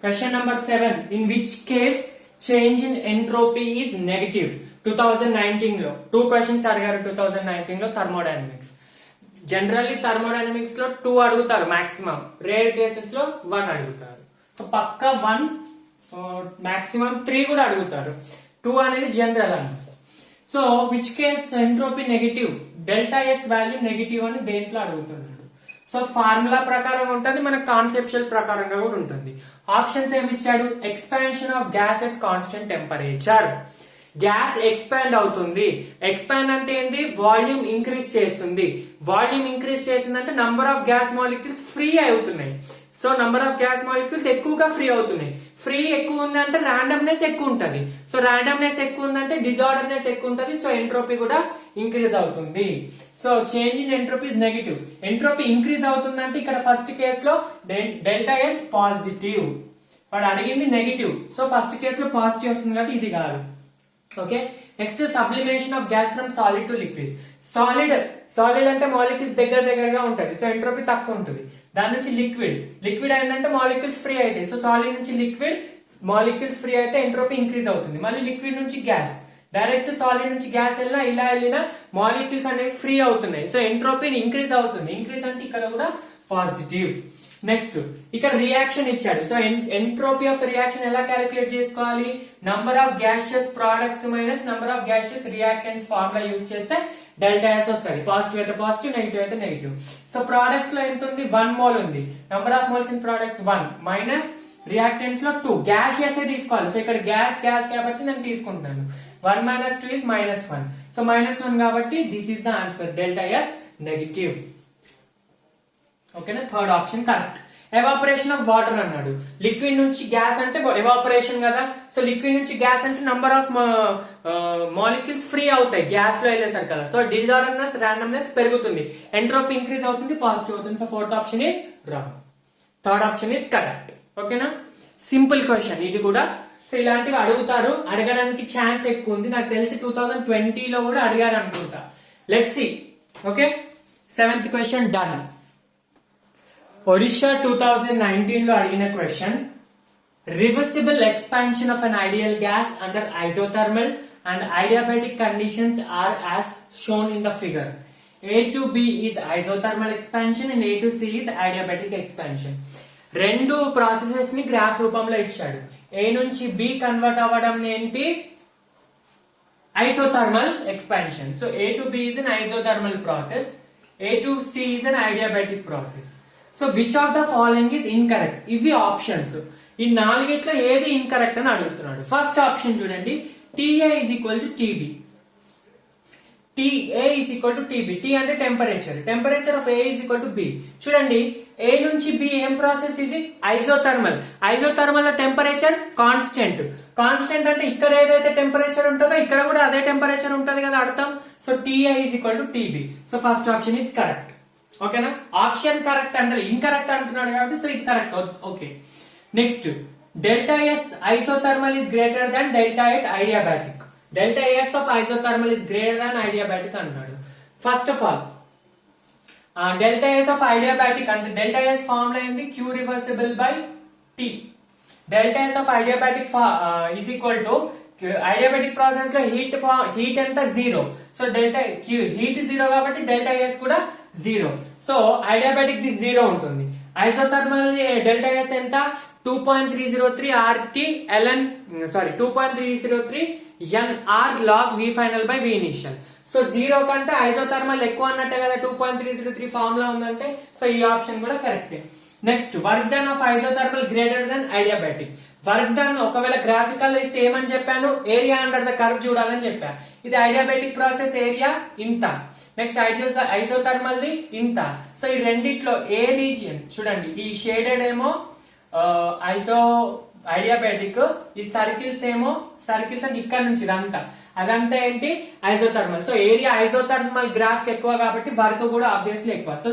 Question number 7. In which case change in entropy is negative? 2019 లో 2 questions అడిగారు 2019 లో thermodynamics. Generally thermodynamics లో 2 అడుగుతారు maximum, rare cases లో 1 అడుగుతారు. So పక్కా 1, maximum 3 కూడా అడుగుతారు. 2 అనేది జనరల్ అన్నమాట. So which case entropy negative, delta S value negative అని దేంట్లో అడుగుతున్నాడు. సో ఫార్ములా ప్రకారం ఉంటుంది, మనకు కాన్సెప్చువల్ ప్రకారంగా కూడా ఉంటుంది. ఆప్షన్స్ ఏమి ఇచ్చాడు, expansion of gas at constant temperature. Gas expand అవుతుంది. ఎక్స్పాండ్ అంటే ఏంటి, వాల్యూమ్ ఇంక్రీజ్ చేస్తుంది. వాల్యూమ్ ఇంక్రీజ్ చేసిందంటే number of gas molecules free అవుతున్నాయి. So number of gas molecules ఎక్కువగా ఫ్రీ అవుతున్నాయి. ఫ్రీ ఎక్కువ ఉంది అంటే ర్యాండమ్నెస్ ఎక్కువ ఉంటది. సో ర్యాండమ్నెస్ ఎక్కువ ఉందంటే డిజార్డర్నెస్ ఎక్కువ ఉంటది. సో ఎంట్రోపీ కూడా ఇంక్రీజ్ అవుతుంది. So change in entropy is negative. Entropy increase అవుతుందంటే ఇక్కడ ఫస్ట్ కేసులో డెల్టా ఎస్ పాజిటివ్, వాడు అడిగింది నెగిటివ్. సో ఫస్ట్ కేసులో పాజిటివ్ వస్తుంది కాబట్టి ఇది కాదు. Okay. Next sublimation of gas from solid to liquid. Solid అంటే మాలిక్యూల్స్ దగ్గరగా ఉంటది. సో ఎంట్రోపీ తక్కువ ఉంటుంది. దాని నుంచి లిక్విడ్ అయిందంటే మాలిక్యూల్స్ ఫ్రీ అవుతాయి. సో సాలిడ్ నుంచి లిక్విడ్, మాలిక్యూల్స్ ఫ్రీ అయితే ఎంట్రోపీ ఇంక్రీజ్ అవుతుంది. మళ్ళీ లిక్విడ్ నుంచి గ్యాస్, డైరెక్ట్ సాలిడ్ నుంచి గ్యాస్ ఇలా వెళ్ళినా మాలిక్యూల్స్ అనేవి ఫ్రీ అవుతున్నాయి. సో ఎంట్రోపీ ఇంక్రీజ్ అవుతుంది. ఇంక్రీజ్ అంటే ఇక్కడ కూడా పాజిటివ్. నెక్స్ట్ ఇక్కడ రియాక్షన్ ఇచ్చాడు. సో ఎంట్రోపీ ఆఫ్ రియాక్షన్ ఎలా క్యాలిక్యులేట్ చేసుకోవాలి, number of gaseous products minus number of gaseous reactants formula use చేస్తే డెల్టా ఎస్ వస్తుంది. పాజిటివ్ అయితే పాజిటివ్, నెగిటివ్ అయితే నెగిటివ్. సో ప్రొడక్ట్స్ లో ఎంత ఉంది, 1 మోల్ ఉంది. Number of moles in products 1 minus reactants లో 2. గ్యాషియస్ తీసుకోవాలి. సో ఇక్కడ గ్యాస్ కాబట్టి నేను తీసుకుంటున్నాను. 1 minus 2 is -1. సో -1 కాబట్టి this is the answer, delta S negative. ఓకేనా. Third option correct. Evaporation of water అన్నాడు. లిక్విడ్ నుంచి గ్యాస్ అంటే ఎవాపరేషన్ కదా. సో లిక్విడ్ నుంచి గ్యాస్ అంటే నంబర్ ఆఫ్ మాలిక్యూల్స్ ఫ్రీ అవుతాయి గ్యాస్ లో వెళ్ళేసరికి కదా. సో డిజార్డర్నెస్, ర్యాండమ్నెస్ పెరుగుతుంది. ఎంట్రోపీ ఇంక్రీజ్ అవుతుంది, పాజిటివ్ అవుతుంది. So fourth option is wrong. Third option is correct. ఓకేనా. సింపుల్ క్వశ్చన్ ఇది కూడా. సో ఇలాంటివి అడుగుతారు, అడగడానికి ఛాన్స్ ఎక్కువ ఉంది. నాకు తెలిసి 2020 లో కూడా అడిగారు అనుకుంటా. Let's see. Okay. 7th question done. Odisha 2019 లో అడిగిన question, reversible expansion of an ideal gas under isothermal and adiabatic conditions are as shown in the figure. A to B is isothermal expansion and A to C is adiabatic expansion. రెండు processes ని graph రూపంలో ఇచ్చాడు. A నుంచి B convert అవ్వడం ఏంటి, isothermal expansion. So A to B is an isothermal process, A to C is an adiabatic process. So which of the following is incorrect? ఇవి options. ఈ నాలుగిట్లో ఏది ఇన్కరెక్ట్ అని అడుగుతున్నాడు. ఫస్ట్ ఆప్షన్ చూడండి, TA is equal to TB. TA is equal to TB. T అంటే temperature. Temperature of A is equal to B. చూడండి, A నుంచి B ఏం ప్రాసెస్ ఇది, ఐసోథర్మల్. ఐసోథర్మల్ లో టెంపరేచర్ కాన్స్టెంట్. కాన్స్టెంట్ అంటే ఇక్కడ ఏదైతే టెంపరేచర్ ఉంటుందో ఇక్కడ కూడా అదే టెంపరేచర్ ఉంటుంది కదా అర్థం. So TA is equal to TB. So first option is correct. ఓకేనా. ఆప్షన్ కరెక్ట్ అంటే ఇన్కరెక్ట్ అంటున్నాడు కాబట్టి సో ఇది correct. Okay. Next, delta S isothermal is greater than delta at adiabatic. Delta S of isothermal is greater than adiabatic అంటున్నాడు. First of all delta S of adiabatic అంటే delta S formula ఏంది Q reversible by T. Delta S of adiabatic is equal to adiabatic process లో heat ఎంత zero. So delta heat zero కాబట్టి delta s కూడా zero. So ఐడియాబాటిక్ the zero ఉంటుంది. Isothermal delta s ఎంత 2.303 RT ln 2.303 NR log V final by V initial. So zero కంటే isothermal ఎక్కువ అన్నట్టే కదా 2.303 ఫార్ములా ఉందంటే. సో ఈ ఆప్షన్ కూడా కరెక్టే. Next work done of isothermal greater than adiabatic. Work done ఒకవేళ గ్రాఫికల్ ఇస్తే ఏమని చెప్పాను, ఏరియా అండర్ ద కర్వ్ చూడాలని చెప్పాను. ఇది ఐడియాబాటిక్ ప్రాసెస్ ఏరియా ఇంత, నెక్స్ట్ ఐసోథర్మల్ ది ఇంత. సో ఈ రెండిట్లో ఏ రీజియన్ చూడండి, ఈ షేడెడ్ ఏమో ఐడియాబాటిక్, ఈ సర్కిల్స్ ఏమో సర్కిల్స్ అంటే ఇక్కడ నుంచి అదంతా ఏంటి isothermal. So area isothermal graph ఎక్కువ కాబట్టి వర్క్ కూడా ఆబ్వియస్లీ ఎక్కువ. సో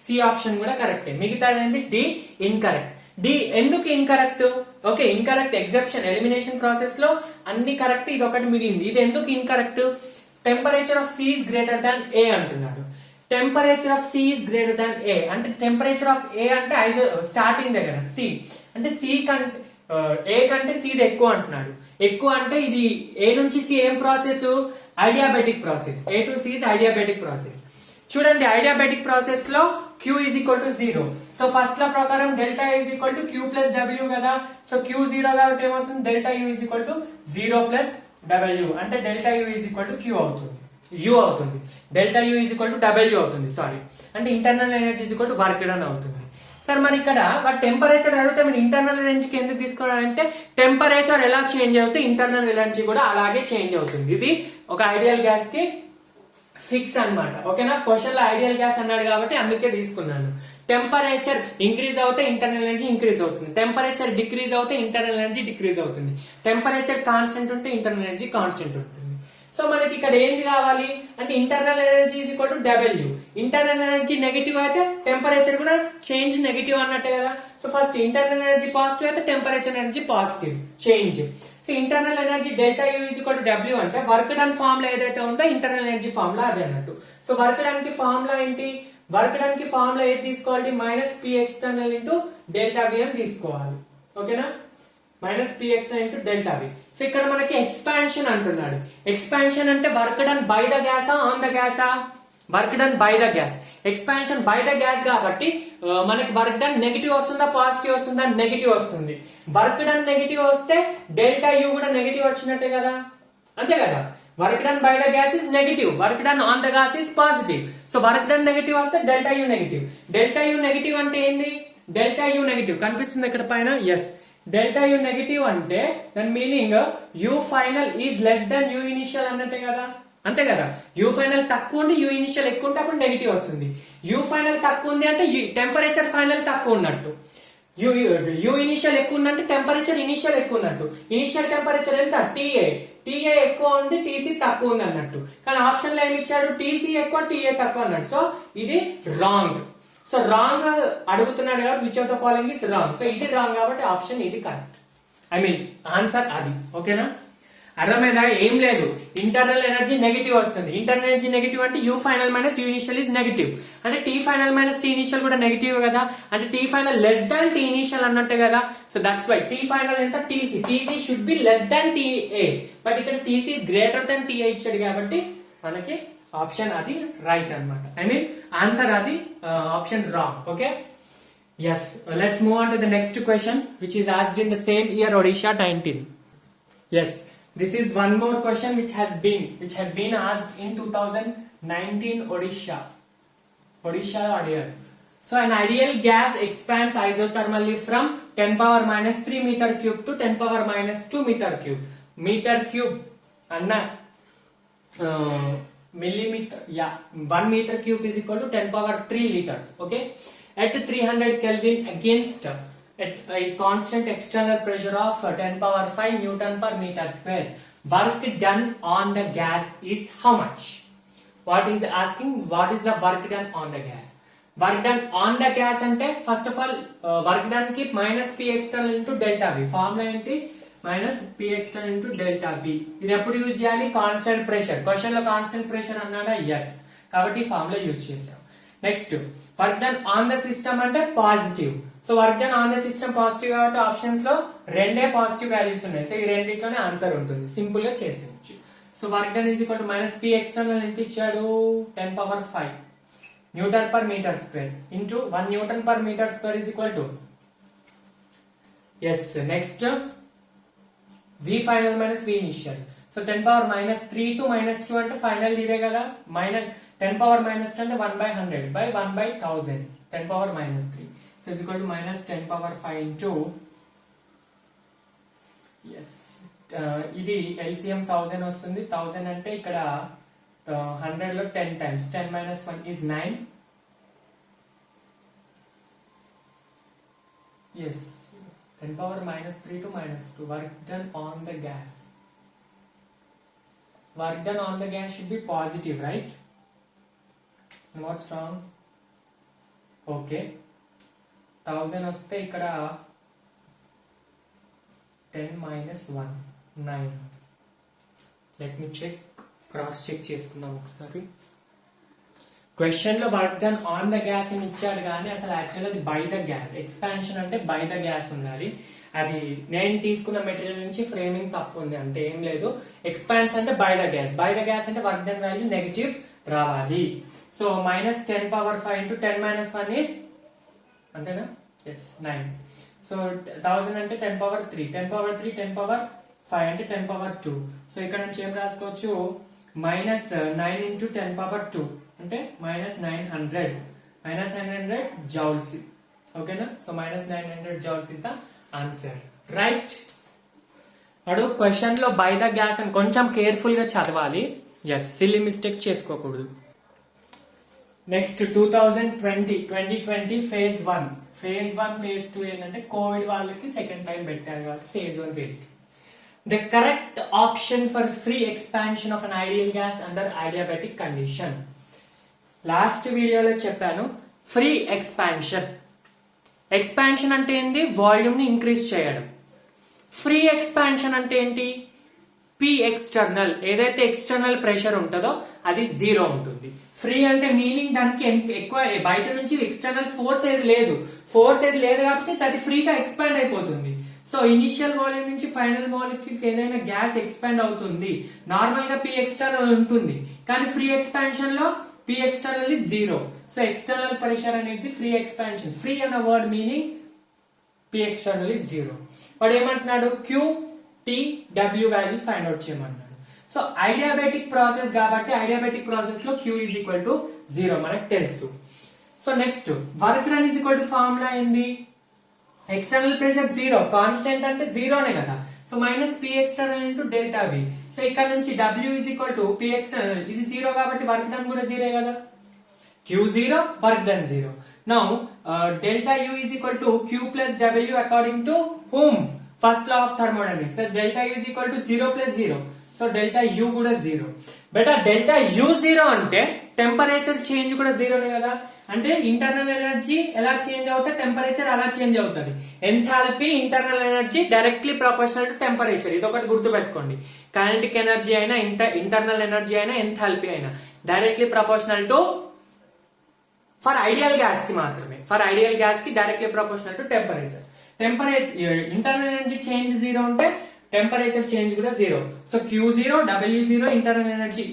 సి ఆప్షన్ కూడా కరెక్టే. మిగతాది ఏంటి డి ఇన్కరెక్ట్. డి ఎందుకు incorrect? Okay incorrect exception elimination process లో అన్ని కరెక్ట్, ఇది ఒకటి మిగిలింది. ఇది ఎందుకు incorrect? Temperature of C is greater than A అంటున్నాడు. Temperature of C is greater than A అంటే టెంపరేచర్ ఆఫ్ ఏ అంటే స్టార్టింగ్ దగ్గర సి అంటే సి కంటే ఏ కంటే సి ఎక్కువ అంటున్నాడు. ఎక్కువ అంటే ఇది ఏ నుంచి సి ఏం process? Adiabatic process. A to C is adiabatic process. చూడండి ఐడియాబాటిక్ ప్రాసెస్ లో Q is equal to zero. So first law ప్రకారం delta is equal to Q plus W కదా. సో Q జీరో కాబట్టి ఏమవుతుంది, delta U is equal to zero plus W అంటే delta U is equal to Q అవుతుంది, U అవుతుంది. Delta U is equal to W అవుతుంది, sorry అంటే internal energy is equal to work done అవుతుంది. Sir మరి ఇక్కడ టెంపరేచర్ అడిగితే మీరు ఇంటర్నల్ ఎనర్జీకి ఎందుకు తీసుకోవాలంటే టెంపరేచర్ ఎలా చేంజ్ అవుతుంది ఇంటర్నల్ ఎనర్జీ కూడా అలాగే చేంజ్ అవుతుంది. ఇది ఒక ఐడియల్ గ్యాస్ కి ఫిక్స్ అన్నమాట. ఓకేనా, క్వశ్చన్ లో ఐడియల్ గ్యాస్ అన్నాడు కాబట్టి అందుకే తీసుకున్నాను. టెంపరేచర్ ఇంక్రీజ్ అవుతే ఇంటర్నల్ ఎనర్జీ ఇంక్రీజ్ అవుతుంది, టెంపరేచర్ డిక్రీజ్ అవుతే ఇంటర్నల్ ఎనర్జీ డిక్రీజ్ అవుతుంది, టెంపరేచర్ కాన్స్టెంట్ ఉంటే ఇంటర్నల్ ఎనర్జీ కాన్స్టెంట్ ఉంటుంది. సో మనకి ఇక్కడ ఏంటి కావాలి అంటే internal energy is equal to W. Internal energy negative అయితే టెంపరేచర్ కూడా చేంజ్ నెగిటివ్ అన్నట్టే కదా. So first internal energy positive అయితే temperature energy positive change. So internal energy delta U is equal to W అంటే వర్క్ డన్ ఫార్ములా ఏదైతే ఉందో internal energy formula అదే అన్నట్టు. సో వర్క్ డన్ కి ఫార్ములా ఏంటి? వర్క్ డన్ కి ఫార్ములా ఏది తీసుకోవాలి? Minus P external into delta V అని తీసుకోవాలి. ఓకేనా, minus P external into delta V. So ఇక్కడ మనకి ఎక్స్పాన్షన్ అంటున్నాడు. ఎక్స్పాన్షన్ అంటే వర్క్ డన్ బై ద గ్యాసా ఆన్ ద గ్యాసా? Work done by the gas. Expansion by the gas కాబట్టి మనకి వర్క్ డన్ నెగిటివ్ వస్తుందా పాజిటివ్ వస్తుందా? నెగిటివ్ వస్తుంది. వర్క్ డన్ నెగిటివ్ వస్తే డెల్టా U కూడా నెగిటివ్ వచ్చినట్టే కదా, అంతే కదా. Work done by the gas is negative, work done on the gas is positive. So work done negative వస్తే delta U negative. Delta U negative అంటే ఏంది? డెల్టా U నెగిటివ్ కనిపిస్తుంది ఇక్కడ పైన. ఎస్, డెల్టా U నెగిటివ్ అంటే దాని meaning U final is less than U initial అన్నట్టే కదా, అంతే కదా. U ఫైనల్ తక్కువ ఉండి U ఇనిషియల్ ఎక్కువ ఉంటే అప్పుడు నెగిటివ్ వస్తుంది. U ఫైనల్ తక్కువ ఉంది అంటే టెంపరేచర్ ఫైనల్ తక్కువ ఉన్నట్టు. U ఇనిషియల్ ఎక్కువ ఉందంటే టెంపరేచర్ ఇనిషియల్ ఎక్కువ ఉన్నట్టు. ఇనిషియల్ టెంపరేచర్ ఎంత? TA ఎక్కువ ఉంది, TC తక్కువ ఉంది అన్నట్టు. కానీ ఆప్షన్ లో ఏమి ఇచ్చాడు? TC ఎక్కువ TA తక్కువ అన్నట్టు. సో ఇది రాంగ్. సో రాంగ్ అడుగుతున్నాడు కాబట్టి which of the following is wrong. So ఇది రాంగ్ కాబట్టి ఆప్షన్ ఇది కరెక్ట్, ఐ మీన్ ఆన్సర్ అది. ఓకేనా, అర్థమైందా? ఏం లేదు, ఇంటర్నల్ ఎనర్జీ నెగిటివ్ వస్తుంది. ఇంటర్నల్ ఎనర్జీ నెగిటివ్ అంటే U final minus U initial is negative అంటే T final minus T initial కూడా నెగిటివ్ కదా, అంటే T final less than T initial అన్నట్టే కదా. So that's why T final ఎంత? TC should be less than TA, but ఇక్కడ TC is greater than TA ఇచ్చాడు కాబట్టి మనకి ఆప్షన్ అది రైట్ అన్నమాట. ఐ మీన్ ఆన్సర్ అది option wrong. Okay, yes, let's move on to the next question which is asked in the same year, Odisha 19. Yes, this is one more question which has been asked in 2019 Odisha audience. So an ideal gas expands isothermally from 10 power minus 3 meter cube to 10 power minus 2 meter cube anna millimeter, yeah, 1 meter cube is equal to 10 power 3 liters. Okay, at 300 Kelvin against at a constant external pressure of 10 power 5 Newton per meter square. Work done on the gas is how much? What is asking? What is the work done on the gas? Work done on the gas ante first of all work done ki minus P external into delta V. Formula enti minus P external into delta V. ఇది ఎప్పుడు use చేయాలి? Constant pressure. Question లో constant pressure అన్నాడా? Yes, కాబట్టి formula use చేసాం. Next work done on the system అంటే positive. So work done on the system positive కాబట్టి options లో రెండే పాజిటివ్ వాల్యూస్ ఉన్నాయి. సో ఈ రెండింటిలోనే ఆన్సర్ ఉంటుంది, సింపుల్ గా చేసేయచ్చు. So work done is equal to minus P external ఎంత ఇచ్చాడు, 10⁵ newton per metre square into 1 newton per metre square is equal to S. Next V final minus V initial. So 10⁻³ to -2 అంటే final ఇదే కదా, minus 10⁻² అంటే 1/100 by 1/1000 10⁻³ so is equal to minus 10⁵ into S ఇది LCM 1000 వస్తుంది. 1000 అంటే ఇక్కడ 100 లో 10 times 10 - 1 is 9. Yes, 10⁻³ to -2. Work done on the gas. Work done on the gas should be positive, right? And what's wrong? Okay. 1000 వస్తే ఇక్కడ 10 - 1 9. Let me check. Cross check చేసుకుందాం ఒకసారి. Question లో work done on the gas అని ఇచ్చాడు కానీ అసలు actual అది బై ద గ్యాస్. ఎక్స్పాన్షన్ అంటే బై ద గ్యాస్ ఉండాలి. అది నేను తీసుకున్న మెటీరియల్ నుంచి ఫ్రేమింగ్ తప్పు ఉంది, అంటే ఏం లేదు. ఎక్స్పాన్స్ అంటే by the gas, by the gas అంటే వర్క్ డన్ వాల్యూ నెగటివ్ రావాలి. సో మైనస్ 10⁵ ఇంటూ 10 - 1 ఇస్ అంతేనా, ఎస్ 9. సో 1000 అంటే 10⁻³ 10⁻³ 10⁻5 అంటే 10⁻2. సో ఇక్కడ నుంచి ఏం రాసుకోవచ్చు, మైనస్ 9 ఇంటూ 10⁻2 అంటే -900 -900 జౌల్స్. ఓకేనా, so -900 joules is the answer, right. అడు క్వశ్చన్ లో బై ద గ్యాస్ అని కొంచెం కేర్ఫుల్ గా చదవాలి. ఎస్, సిల్లీ మిస్టేక్ చేసుకోకూడదు. నెక్స్ట్ 2020 phase 1 phase 2 ఏంటంటే కోవిడ్ వాళ్ళకి సెకండ్ టైం పెట్టారు కాబట్టి phase 1 phase 2. The correct option for free expansion of an ideal gas under adiabatic condition. Last వీడియోలో చెప్పాను ఫ్రీ ఎక్స్పాన్షన్. ఎక్స్పాన్షన్ అంటే ఏంటి, వాల్యూమ్ ని ఇంక్రీజ్ చేయడం. ఫ్రీ ఎక్స్పాన్షన్ అంటే ఏంటి, పి ఎక్స్టర్నల్ ఏదైతే ఎక్స్టర్నల్ ప్రెషర్ ఉంటుందో అది 0 ఉంటుంది. ఫ్రీ అంటే మీనింగ్ దానికి ఎక్కువ బయట నుంచి ఎక్స్టర్నల్ ఫోర్స్ ఏది లేదు కాబట్టి అది ఫ్రీగా ఎక్స్పాండ్ అయిపోతుంది. సో ఇనిషియల్ వాల్యూమ్ నుంచి ఫైనల్ మాలిక్యూల్ ఏదైనా గ్యాస్ ఎక్స్పాండ్ అవుతుంది. నార్మల్ గా పి ఎక్స్టర్నల్ ఉంటుంది, కానీ ఫ్రీ ఎక్స్పాన్షన్ లో P external is 0. So external pressure అనేది ఫ్రీ ఎక్స్పాన్షన్. ఫ్రీ అన్న word meaning P external is 0. వాడు ఏమంటున్నాడు, Q, T, W values find out చేయమన్నాడు. సో ఐడియాబెటిక్ ప్రాసెస్ కాబట్టి ఐడియాబెటిక్ ప్రాసెస్ లో Q ఈజ్ ఈక్వల్ టు 0 మనకు తెలుసు. So next work done is equal to formula ఏంది, ఎక్స్టర్నల్ ప్రెషర్ 0, కాన్స్టెంట్ అంటే 0నే కదా. So minus P external into delta V. So ఇక్కడ నుంచి W is equal to P external, ఇది 0 కాబట్టి వర్క్ డన్ కూడా 0 కదా. Q 0, work done 0. Now delta U is equal to Q plus W according to whom, first law of thermodynamics. Delta U is equal to 0 plus 0. So delta U కూడా 0. But delta U 0 అంటే temperature change కూడా 0నే కదా. అంటే internal energy ఎలా change అవుతా temperature అలా change అవుతుంది. Enthalpy internal energy directly proportional to temperature, ఇది ఒకటి గుర్తుపెట్టుకోండి. కైనెటిక్ ఎనర్జీ అయినా ఇంటర్నల్ ఎనర్జీ అయినా ఎంథాల్పీ అయినా directly proportional to, for ideal gas కి మాత్రమే, ఫర్ ఐడియల్ గ్యాస్ కి directly proportional to temperature. Internal energy change 0 ఉంటే టెంపరేచర్ చేంజ్ కూడా 0. So Q 0, W 0, internal energy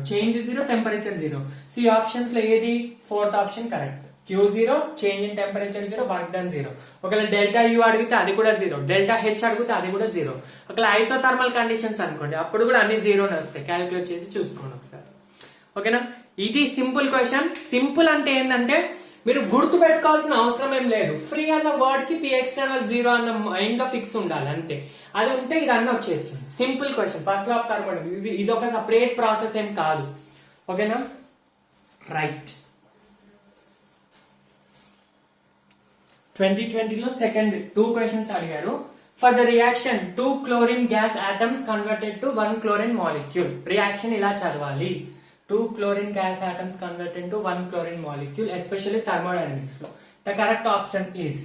change 0, temperature 0. So ఈ options లో ఏది, fourth option correct. Q 0, change in temperature 0, work done 0. ఒకవేళ delta U అడిగితే అది కూడా 0, డెల్టా H అడిగితే అది కూడా 0. ఒకవేళ ఐసోథర్మల్ కండిషన్స్ అనుకోండి అప్పుడు కూడా అన్ని 0నే వస్తాయి. క్యాలిక్యులేట్ చేసి చూసుకోండి ఒకసారి. ఓకేనా, ఇది సింపుల్ క్వశ్చన్. సింపుల్ అంటే ఏంటంటే మీరు గుర్తు పెట్టుకోవాల్సిన అవసరం ఏం లేదు. ఫ్రీ అన్న వర్డ్ కి పి ఎక్స్టర్నల్ 0 అన్న మైండ్ లో ఫిక్స్ ఉండాలి అంతే. అది ఉంటే ఇది అన్న వచ్చేస్తుంది. Simple question, first law of thermodynamics. ఇది ఒక సపరేట్ ప్రాసెస్ ఏం కాదు. ఓకేనా, రైట్. 2020లో సెకండ్ 2 క్వశ్చన్స్ అడిగారు. For the reaction 2 chlorine gas atoms converted to 1 chlorine molecule. Reaction ఇలా చదవాలి, 2 chlorine gas atoms converted into 1 chlorine molecule, especially thermodynamics లో. The correct option is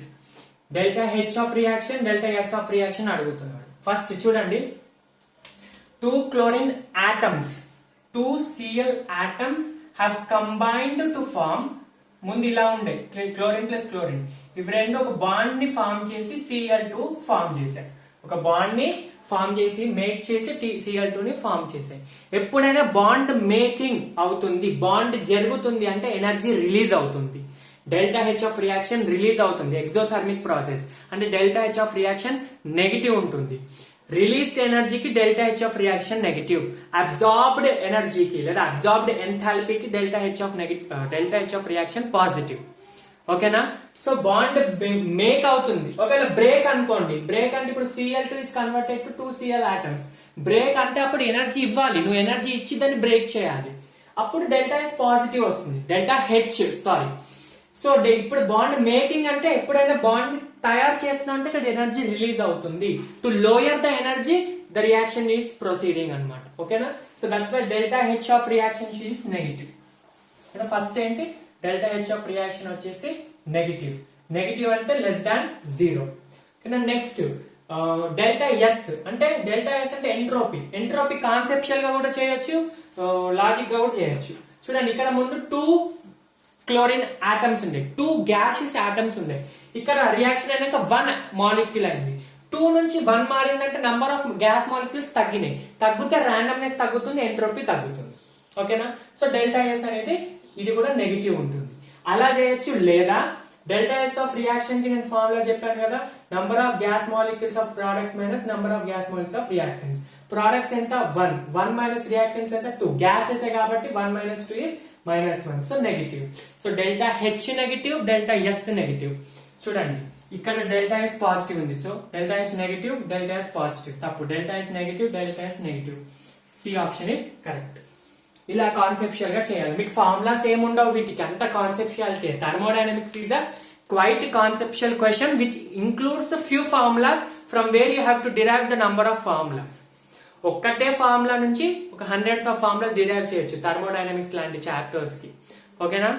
delta H of reaction, delta S of reaction అడుగుతున్నాడు. First చూడండి, 2 chlorine atoms, 2 Cl atoms have combined to form ముందు ఇలా ఉండే chlorine plus chlorine, ఇవి రెండు ఒక bond ని ఫామ్ చేసి Cl2 ఫామ్ చేశాయి. ఒక బాండ్ ని ఫామ్ చేసి మేక్ చేసి Cl2 ని ఫామ్ చేశాయి. ఎప్పుడైనా బాండ్ మేకింగ్ అవుతుంది, బాండ్ జరుగుతుంది అంటే ఎనర్జీ రిలీజ్ అవుతుంది. Delta H of reaction release అవుతుంది, ఎగ్జోథర్మిక్ ప్రాసెస్ అంటే delta H of reaction negative ఉంటుంది. రిలీజ్డ్ ఎనర్జీకి delta H of reaction negative, absorbed ఎనర్జీకి లేదా అబ్జార్బ్డ్ ఎంథాల్పీకి delta H of reaction positive. ఓకేనా? సో బాండ్ మేక్ అవుతుంది. ఒకవేళ బ్రేక్ అనుకోండి, బ్రేక్ అంటే ఇప్పుడు Cl2 is converted to 2Cl atoms. Break అంటే అప్పుడు ఎనర్జీ ఇవ్వాలి, నువ్వు ఎనర్జీ ఇచ్చి దాన్ని బ్రేక్ చేయాలి, అప్పుడు డెల్టా హెచ్ పాజిటివ్ వస్తుంది, డెల్టా హెచ్ సారీ. సో ఇప్పుడు బాండ్ మేకింగ్ అంటే ఎప్పుడైనా బాండ్ తయారు చేస్తున్నా అంటే ఇక్కడ ఎనర్జీ రిలీజ్ అవుతుంది. To lower the energy the reaction is proceeding అనమాట. ఓకేనా? So that's why delta H of reaction is negative. ఇక్కడ ఫస్ట్ ఏంటి, డెల్టా హెచ్ ఆఫ్ రియాక్షన్ వచ్చేసి నెగిటివ్. నెగిటివ్ అంటే less than 0. Next delta S అంటే entropy. Entropy conceptual గా కూడా చేయొచ్చు, లాజిక్ గా కూడా చేయొచ్చు. చూడండి, ఇక్కడ ముందు 2 క్లోరిన్ ఆటమ్స్ ఉండే, 2 గ్యాసెస్ ఆటమ్స్ ఉండే. ఇక్కడ రియాక్షన్ అయినాక 1 మాలిక్యూల్ అయింది. 2 నుంచి 1 మారిందంటే నంబర్ ఆఫ్ గ్యాస్ మాలిక్యూల్స్ తగ్గినాయి. తగ్గితే ర్యాండమ్నెస్ తగ్గుతుంది, ఎంట్రోపీ తగ్గుతుంది. ఓకేనా? సో డెల్టా ఎస్ అనేది ఇది కూడా నెగిటివ్ ఉంటుంది. అలా చేయొచ్చు. లేదా డెల్టా ఎస్ ఆఫ్ రియాక్షన్ కి నేను ఫార్ములా చెప్పాను కదా, number of gas molecules of products minus number of gas molecules of reactants. Products ఎంత 1 మైనస్ రియాక్టెంట్స్ ఎంత 2, గ్యాసెస్ కాబట్టి 1 minus 2 is -1. So negative. So delta H negative, delta S negative. చూడండి, ఇక్కడ delta S positive ఉంది, so delta H negative, delta S positive. తప్పు, delta H negative, delta S negative. C option is correct. ఇలా conceptual గా చేయాలి. మీకు formulas ఏముండవు, వీటికి అంత conceptuality. Thermodynamics is a quite conceptual question which includes a few formulas from where you have to derive the number of formulas. ఒక్కటే formula నుంచి ఒక హండ్రెడ్స్ ఆఫ్ ఫార్ములాస్ డిరైవ్ చేయొచ్చు థర్మోడైనమిక్స్ లాంటి చాప్టర్స్ కి. ఓకేనా?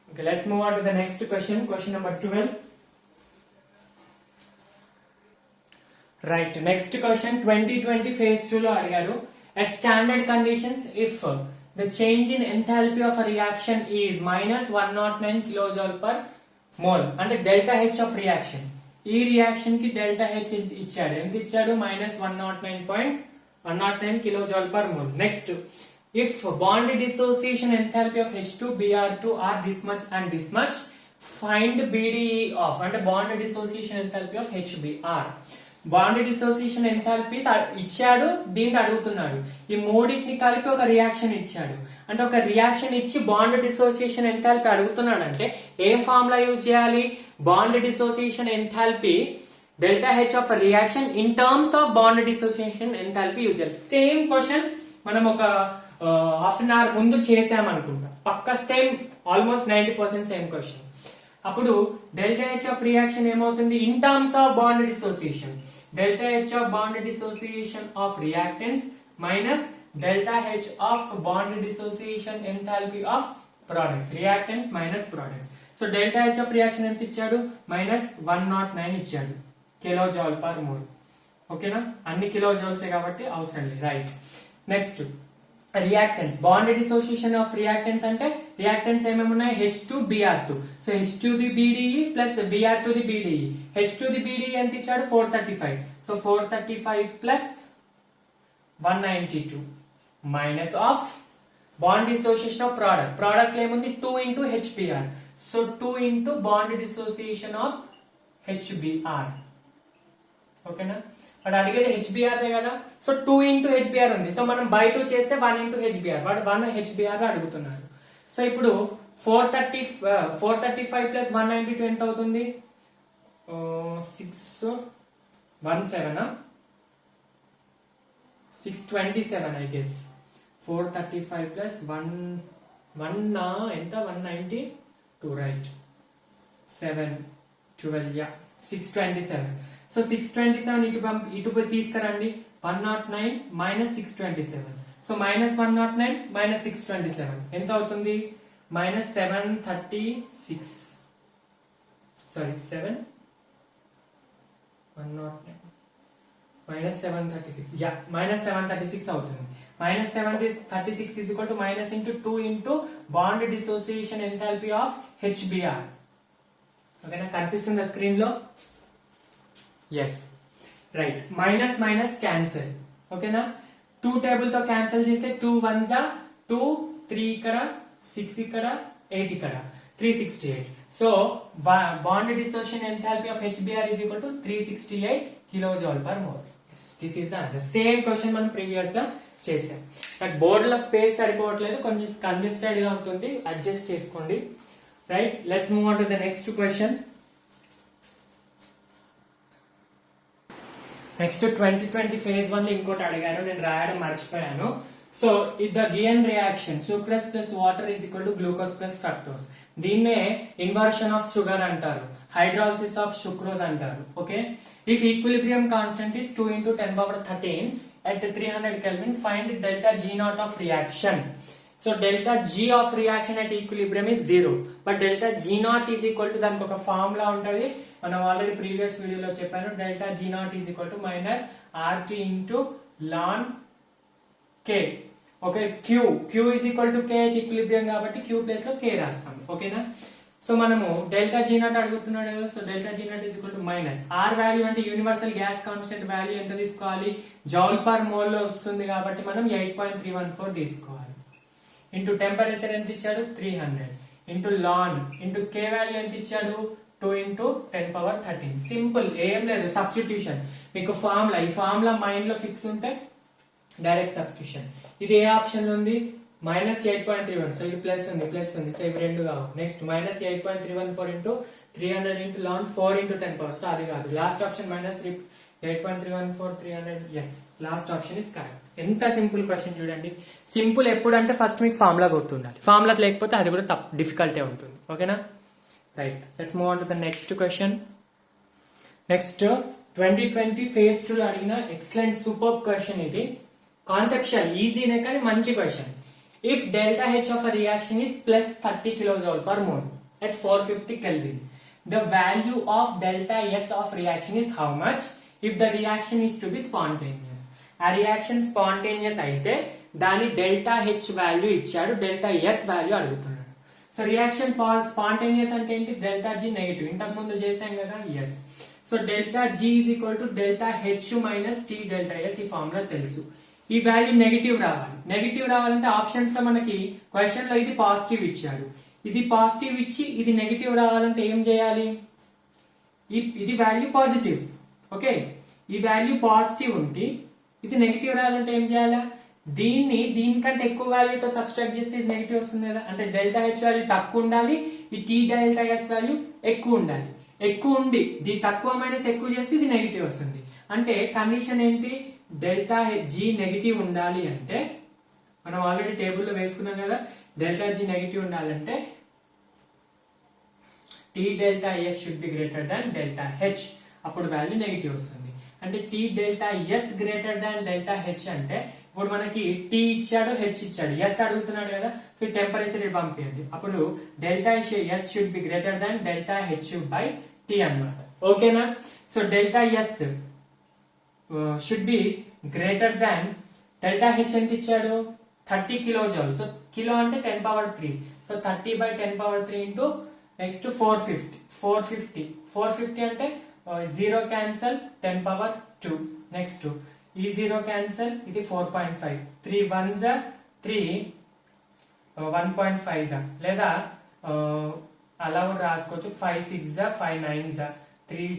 Okay, let's move on to the next question. Question number 12. Right, next question 2020 phase 2 లో అడిగారు. At standard conditions, if the change in enthalpy of a reaction is -109 kilojoule per mole అంటే delta H of reaction. ఈ reaction కి delta H ఇచ్చాడు. ఎంత ఇచ్చాడు? -109 kilojoule per mole. Next, if bond dissociation enthalpy of H2Br2 are this much and this much, find BDE of అంటే bond dissociation enthalpy of HBr. Bond dissociation enthalpies ఇచ్చాడు, దీన్ని అడుగుతున్నాడు. ఈ మూడింటిని కలిపి ఒక రియాక్షన్ ఇచ్చాడు. అంటే ఒక రియాక్షన్ ఇచ్చి బాండ్ డిసోసియేషన్ ఎంథాల్పీ అడుగుతున్నాడు అంటే ఏం ఫార్ములా యూజ్ చేయాలి? Bond dissociation enthalpy delta H of reaction in terms of bond dissociation enthalpy use చేయాలి. సేమ్ క్వశ్చన్ మనం ఒక హాఫ్ అన్ అవర్ ముందు చేసామనుకుంటా, పక్క సేమ్, ఆల్మోస్ట్ 90% సేమ్ క్వశ్చన్. అప్పుడు డెల్టా హెచ్ ఆఫ్ రియాక్షన్ ఏమవుతుంది? In terms of bond dissociation, delta H of bond dissociation of reactants minus delta H of bond dissociation enthalpy of products, reactants minus products. So delta H of reaction ఎంత ఇచ్చాడు? -109 ఇచ్చాడు kilojoule per mole. ఓకేనా? అన్ని కిలోజౌల్సే కాబట్టి అవసరం లేదు. Right, next reactants. Bond dissociation of reactants అంటే reactants ఏమేమి ఉన్నాయి? H2Br2. So H2BDE plus Br2BDE. H2BDE ఎంత ఇచ్చాడు? 435. So 435 plus 192 minus of bond dissociation of product. Product ఏముంది? 2 into HBr. So 2 into bond dissociation of HBr. ఓకేనా? వాడు అడిగేది HBr కదా, సో 2 into HBr ఉంది. సో మనం బై 2 చేస్తే 1 into HBr, వాడు 1 HBr అడుగుతున్నాడు. సో ఇప్పుడు 435 ప్లస్ 192 ఎంత అవుతుంది? 627 ఐ గెస్. 435 ప్లస్ 1 ఎంత? 192, రైట్. 7 12, యా 627. సో 627 ఇటు తీసుకురండి. 109 మైనస్ 627. సో -109 మైనస్ 627 ఎంత అవుతుంది? -736. Sorry, 109 minus 736. యా, -736 అవుతుంది. -736 is equal to minus into 2 into bond dissociation enthalpy of HBr. ఓకేనా, కనిపిస్తుందా స్క్రీన్ లో? Yes, right. Minus minus cancel. ఓకేనా, 2 టేబుల్ తో క్యాన్సిల్ చేస్తే 2 1s 2, 3 ఇక్కడ, 6 ఇక్కడ, 8 ఇక్కడ, 368. So bond dissociation enthalpy of HBr is equal to 368 kilojoule per mole. Yes, this is the answer. Same question మనం ప్రీవియస్ గా చేసాం. నాకు బోర్డ్ లో స్పేస్ సరిపోవట్లేదు, కొంచెం కంజెస్టెడ్ గా ఉంటుంది, అడ్జస్ట్ చేసుకోండి. Right, let's move on to the next question. Next 2020 phase 1 లో ఇంకోటి అడిగారు, నేను రాయడం మర్చిపోయాను. So the given reaction sucrose plus water is equal to glucose plus fructose. దీన్నే ఇన్వర్షన్ ఆఫ్ షుగర్ అంటారు, హైడ్రాలసిస్ ఆఫ్ సుక్రోజ్ అంటారు. Okay, if equilibrium constant is 2 × 10^13 at 300 Kelvin, find delta G naught of reaction. So delta G of reaction at equilibrium is 0, but delta G naught is equal to, దానికి ఒక formula ఉంటది, మనం already previous వీడియోలో చెప్పాను. delta G naught is equal to minus RT into ln K. Okay, Q is equal to K at equilibrium కాబట్టి Q place లో K రాస్తాం. ఓకేనా, సో మనము డెల్టా G naught అడుగుతున్నాడు కదా, so delta G naught is equal to minus R value అంటే universal gas constant value ఎంత తీసుకోవాలి, జౌల్ పర్ మోల్ లో వస్తుంది కాబట్టి మనం 8.314 తీసుకోవాలి. ఇంటూ టెంపరేచర్ ఎంత ఇచ్చాడు, 300, ఇంటూ లాన్, ఇంటూ కే వాల్యూ ఎంత ఇచ్చాడు, 2 × 10^13. సింపుల్, ఏం లేదు, సబ్స్టిట్యూషన్. మీకు ఫార్ములా, ఈ ఫార్ములా మైండ్ లో ఫిక్స్ ఉంటే డైరెక్ట్ సబ్స్టిట్యూషన్. ఇది ఏ ఆప్షన్ లో ఉంది, -8.31. సో ఇది ప్లస్ ఉంది, సో ఇవి రెండు కావు. Next -8.314 into 300 into ln 4 × 10^. So అది కాదు, last option -8.314 300. Yes, last option is correct. ఎంత సింపుల్ క్వశ్చన్ చూడండి. సింపుల్ ఎప్పుడు అంటే ఫస్ట్ మీకు ఫార్ములా గుర్తుండాలి, ఫార్ములా లేకపోతే అది కూడా డిఫికల్టే ఉంటుంది. ఓకేనా, right. Let's move on to the next question. Next 2020 phase 2 లో అడిగిన ఎక్సలెంట్ సూపర్ క్వశ్చన్ ఇది. కాన్సెప్చువల్ ఈజీనే కానీ మంచి question. If delta H of reaction is plus 30 kilojoule per mole at 450 Kelvin, the value of delta S of reaction is how much if the reaction is to be spontaneous? ఆ reaction spontaneous అయితే దాని delta H value ఇచ్చాడు, delta S value అడుగుతున్నాడు. So reaction spontaneous అంటే ఏంటి, delta G negative, ఇంతకు ముందు చేసాం కదా. Yes, so delta G is equal to delta H minus T delta S. ఈ ఫార్ములా తెలుసు. ఈ వాల్యూ నెగిటివ్ రావాలి. నెగిటివ్ రావాలంటే ఆప్షన్స్ లో మనకి క్వశ్చన్ లో ఇది పాజిటివ్ ఇచ్చాడు, ఇది పాజిటివ్ ఇచ్చి ఇది నెగిటివ్ రావాలంటే ఏం చేయాలి, ఇది వాల్యూ పాజిటివ్. ఓకే, ఈ వాల్యూ పాజిటివ్ ఉంటే ఇది నెగిటివ్ రావాలంటే ఏం చేయాలా, దీనికంటే ఎక్కువ వాల్యూతో సబ్స్ట్రాక్ట్ చేస్తే ఇది నెగిటివ్ వస్తుంది కదా. అంటే డెల్టా హెచ్ వాల్యూ తక్కువ ఉండాలి, ఈ టీ డెల్టా ఎస్ వాల్యూ ఎక్కువ ఉండాలి. ఎక్కువ ఉండి దీని తక్కువ మైనస్ ఎక్కువ చేస్తే ఇది నెగిటివ్ వస్తుంది. అంటే కండిషన్ ఏంటి, డెల్టా జీ నెగిటివ్ ఉండాలి అంటే మనం ఆల్రెడీ టేబుల్లో వేసుకున్నాం కదా. డెల్టా జీ నెగిటివ్ ఉండాలంటే T delta S should be greater than delta H, అప్పుడు వాల్యూ నెగిటివ్ వస్తుంది. అంటే T delta S greater than delta H అంటే ఇప్పుడు మనకి టీ ఇచ్చాడు, హెచ్ ఇచ్చాడు, ఎస్ అడుగుతున్నాడు కదా. సో ఈ టెంపరేచర్ పంపించండి, అప్పుడు delta S should be greater than delta H by T అన్నమాట. ఓకేనా, so delta S should be greater than delta H ఎంత ఇచ్చాడు, 30 kilojoule. సో కిలో అంటే 10^3, సో 30/10^3 ఇంటూ నెక్స్ట్ 450 అంటే 0 క్యాన్సల్ 10^2. నెక్స్ట్ ఈ 0 క్యాన్సల్, ఇది 4.5, 3 1s 3, 1.5 లేదా అలా కూడా రాసుకోవచ్చు. 5 6 5 9s 3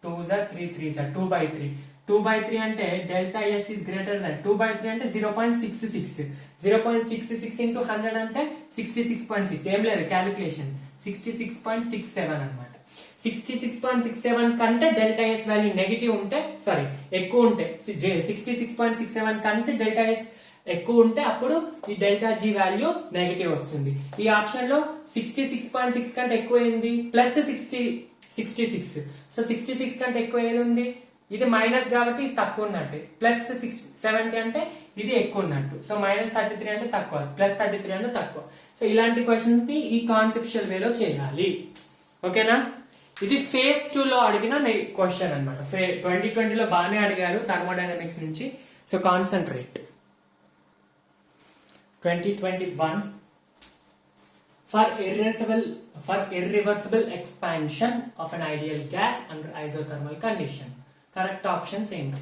2s 3 3s 2/3. 2/3 అంటే డెల్టా ఎస్ ఇస్ గ్రేటర్ దాన్ 2/3 అంటే 0.66. 0.66 ఇంటూ 100 అంటే 66.6. ఏం లేదు క్యాలిక్యులేషన్, 66.67 అనమాట. 66.67 కంటే డెల్టా ఎస్ వాల్యూ నెగిటివ్ ఉంటే, సారీ ఎక్కువ ఉంటే, 66.67 కంటే డెల్టా ఎస్ ఎక్కువ ఉంటే అప్పుడు ఈ డెల్టా జీ వాల్యూ నెగిటివ్ వస్తుంది. ఈ ఆప్షన్ లో 66.6 కంటే ఎక్కువ ఏంది, ప్లస్ 66. సో 66 కంటే ఎక్కువ ఏది ఉంది, ఇది మైనస్ కాబట్టి ఇది తక్కువ ఉన్నట్టు. ప్లస్ 70 అంటే ఇది ఎక్కువ ఉన్నట్టు. సో -33 అంటే తక్కువ, +33 అంటే తక్కువ. సో ఇలాంటి క్వశ్చన్స్ ని ఈ కాన్సెప్చువల్ వేలో చేయాలి. ఓకేనా, ఇది phase 2 లో అడిగిన క్వశ్చన్ అనమాట. 2020 లో బాగానే అడిగారు థర్మోడైనమిక్స్ నుంచి. So concentrate. 2021 for irreversible expansion of an ideal gas under isothermal condition. Correct options ఏంటి?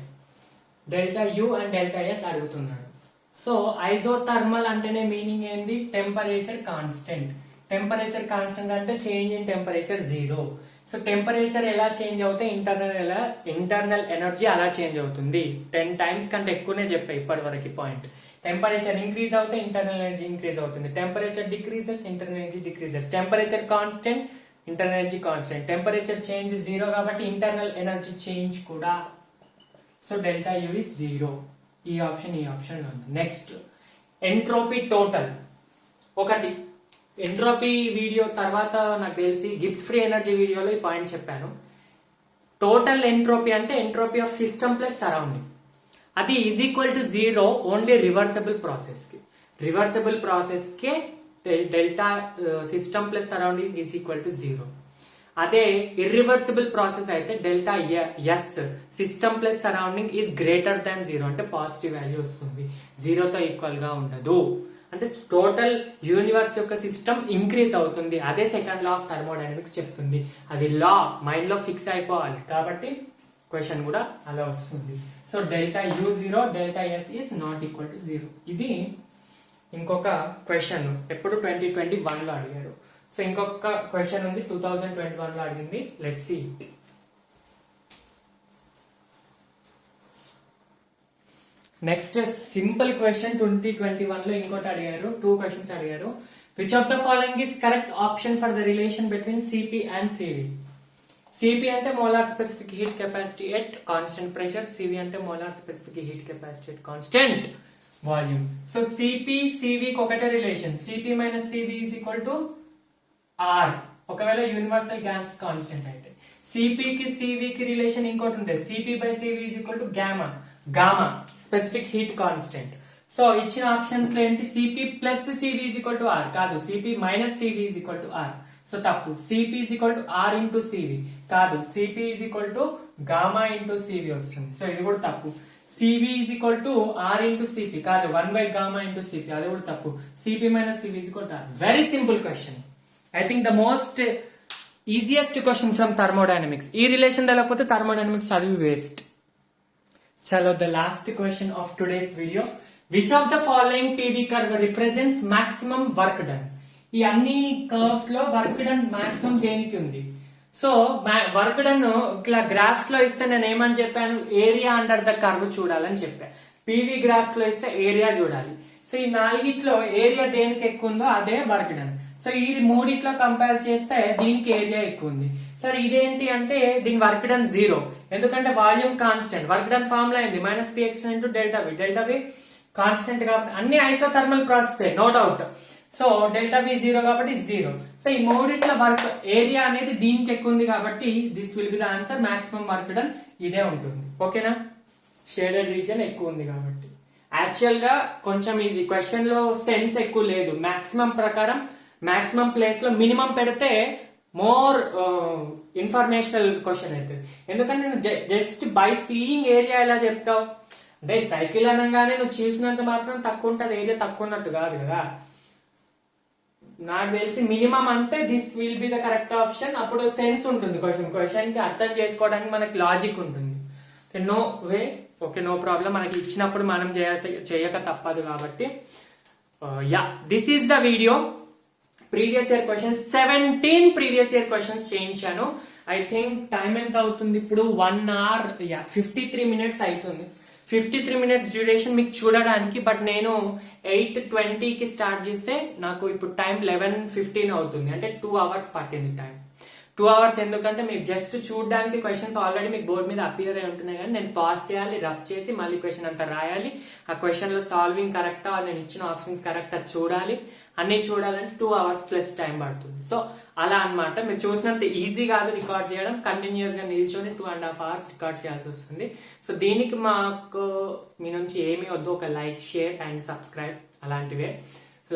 Delta you and delta s అడుగుతున్నాడు. సో ఐజోథర్మల్ అంటేనే మీనింగ్ ఏంది? Temperature constant. టెంపరేచర్ కాన్స్టెంట్ అంటే change in temperature zero. So temperature ఎలా change అవుతే internal energy అలా change అవుతుంది. 10 times కంటే ఎక్కువనే చెప్పా ఇప్పటి వరకు పాయింట్. టెంపరేచర్ ఇంక్రీజ్ అవుతే ఇంటర్నల్ ఎనర్జీ ఇంక్రీజ్ అవుతుంది. Temperature decreases, internal energy decreases. Temperature constant, internal energy constant. Temperature change zero కాబట్టి ఇంటర్నల్ ఎనర్జీ చేంజ్ కూడా. So delta you is zero. ఈ ఆప్షన్ ఉంది. Next entropy total. ఒకటి entropy video తర్వాత నాకు తెలిసి గిబ్స్ ఫ్రీ ఎనర్జీ వీడియోలో ఈ పాయింట్ చెప్పాను. టోటల్ ఎంట్రోపీ అంటే entropy of system plus surrounding. అది is equal to zero only reversible process కి. రివర్సబుల్ ప్రాసెస్ కే delta system plus surrounding is equal to zero. అదే ఇర్రివర్సిబుల్ ప్రాసెస్ అయితే delta S system plus surrounding is greater than zero అంటే positive value వస్తుంది. జీరోతో equal గా ఉండదు. అంటే టోటల్ యూనివర్స్ యొక్క సిస్టమ్ ఇంక్రీజ్ అవుతుంది. అదే సెకండ్ లా ఆఫ్ థర్మోడైనమిక్స్ చెప్తుంది. అది లా మైండ్ లో ఫిక్స్ అయిపోవాలి. కాబట్టి క్వశ్చన్ కూడా అలా వస్తుంది. So delta U zero, delta S is not equal to zero. ఇది ఇంకొక క్వశ్చన్ ఎప్పుడు 2021 లో అడిగారు. సో ఇంకొక క్వశ్చన్ ఉంది 2021 లో అడిగింది. Let's see. Next simple question 2021 లో ఇంకోటి అడిగారు. 2 questions అడిగారు. Which of the following is correct option for the relation between CP and CV? CP అంటే molar specific heat capacity at constant pressure, CV అంటే molar specific heat capacity at constant volume. So CP సివికి ఒకటే relation. CP minus CV is equal to R. ఒకవేళ universal gas constant అయితే. సిపికి సివికి relation ఇంకోటి ఉంటుంది. CP by CV is equal to gamma specific heat constant. So ఇచ్చిన options లో ఏంటి? CP plus CV is equal to R కాదు. CP minus CV is equal to R. So తప్పు. CP is equal to R into CV కాదు. CP is equal to gamma into CV వస్తుంది. So ఇది కూడా తప్పు. CV is equal to R into CP కాదు. 1/గామా into CP అది కూడా తప్పు. CP minus CV is equal to R. Very simple question. I think the most easiest question from thermodynamics. ఈ రిలేషన్ లేకపోతే థర్మోడైనమిక్స్ చదివి వేస్ట్. చలో the last question of today's video. Which of the following PV curve represents maximum work done? ఈ అన్ని curves లో work done maximum దేనికి ఉంది? సో వర్క్ డన్ ఇట్లా గ్రాఫ్స్ లో ఇస్తే నేను ఏమని చెప్పాను? ఏరియా అండర్ ద కర్వ్ చూడాలని చెప్పాను. PV గ్రాఫ్స్ లో ఇస్తే ఏరియా చూడాలి. సో ఈ నాలుగిట్లో ఏరియా దేనికి ఎక్కువ ఉందో అదే వర్క్ డన్. సో ఈ మూడిట్లో కంపేర్ చేస్తే దీనికి ఏరియా ఎక్కువ ఉంది. సరే ఇదేంటి అంటే దీని వర్క్ డన్ జీరో. ఎందుకంటే volume constant. Work done formula అయింది -px into delta V. Delta V constant కాబట్టి అన్ని isothermal process no doubt. So delta V zero కాబట్టి జీరో. సో ఈ మూడిట్ల వర్క్ ఏరియా అనేది దీనికి ఎక్కువ ఉంది కాబట్టి this will be the answer. Maximum work done ఇదే ఉంటుంది. ఓకేనా? షేడెడ్ రీజన్ ఎక్కువ ఉంది కాబట్టి. యాక్చువల్ గా కొంచెం ఇది క్వశ్చన్ లో సెన్స్ ఎక్కువ లేదు. మాక్సిమం ప్రకారం మాక్సిమం ప్లేస్ లో మినిమం పెడితే మోర్ ఇన్ఫర్మేషనల్ క్వశ్చన్ అవుతుంది. ఎందుకంటే నేను జస్ట్ బై సీయింగ్ ఏరియా ఎలా చెప్తావు? అంటే సైకిల్ అనగానే నువ్వు చూసినంత మాత్రం తక్కువ ఉంటుంది, ఏరియా తక్కువ ఉన్నట్టు కాదు కదా. నాకు తెలిసి మినిమం అంటే this will be the correct option. అప్పుడు సెన్స్ ఉంటుంది క్వశ్చన్ కి అర్థం చేసుకోవడానికి మనకి లాజిక్ ఉంటుంది. No way. Okay, no problem. మనకి ఇచ్చినప్పుడు మనం చేయక తప్పదు కాబట్టి. Yeah, this is the video. Previous year questions 17 previous year questions చేయించాను. ఐ థింక్ టైం ఎంత అవుతుంది ఇప్పుడు? 1 hour 53 minutes అవుతుంది. 53 minutes డ్యూరేషన్ మీకు చూడడానికి. బట్ నేను 8:20కి స్టార్ట్ చేస్తే నాకు ఇప్పుడు టైం 11:15 అవుతుంది. అంటే 2 hours పట్టింది టైం. 2 hours ఎందుకంటే మీరు జస్ట్ చూడడానికి క్వశ్చన్స్ ఆల్రెడీ మీకు బోర్డు మీద అపియర్ అయి ఉంటున్నాయి. కానీ నేను పాస్ చేయాలి, రబ్ చేసి మళ్ళీ క్వశ్చన్ అంతా రాయాలి. ఆ క్వశ్చన్ లో సాల్వింగ్ కరెక్టా, నేను ఇచ్చిన ఆప్షన్స్ కరెక్టా చూడాలి. అన్ని చూడాలంటే 2 hours ప్లస్ టైం పడుతుంది. సో అలా అన్నమాట. మీరు చూసినంత ఈజీ కాదు రికార్డ్ చేయడం. కంటిన్యూస్ గా నిల్చొని 2.5 hours రికార్డ్ చేయాల్సి వస్తుంది. సో దీనికి మాకు మీ నుంచి ఏమీ వద్దు, ఒక లైక్, షేర్ అండ్ సబ్స్క్రైబ్ అలాంటివే.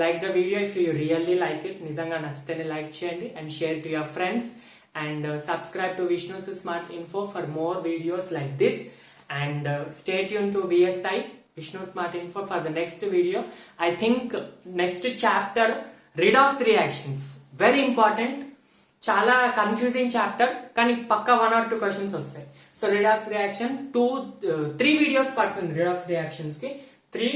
Like the video if you really like it. నిజంగా నచ్చితేనే లైక్ చేయండి and share to your friends. And subscribe to Vishnu's Smart Info for more videos like this. And stay tuned to VSI, Vishnu Smart Info, for the next video. I think next chapter redox reactions very important, చాలా confusing chapter, కానీ పక్కా 1 or 2 questions వస్తాయి. So redox reaction 3 videos పడుతుంది. Redox reactions కి 3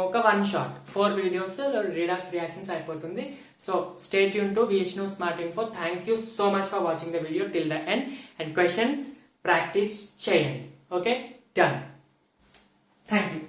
ఒక 1 shot 4 videos redox reactions అయిపోతుంది. So stay tune to Vishnu smart info. Thank you so much for watching the video till the end. And questions practice చేయండి. Okay, done. Thank you.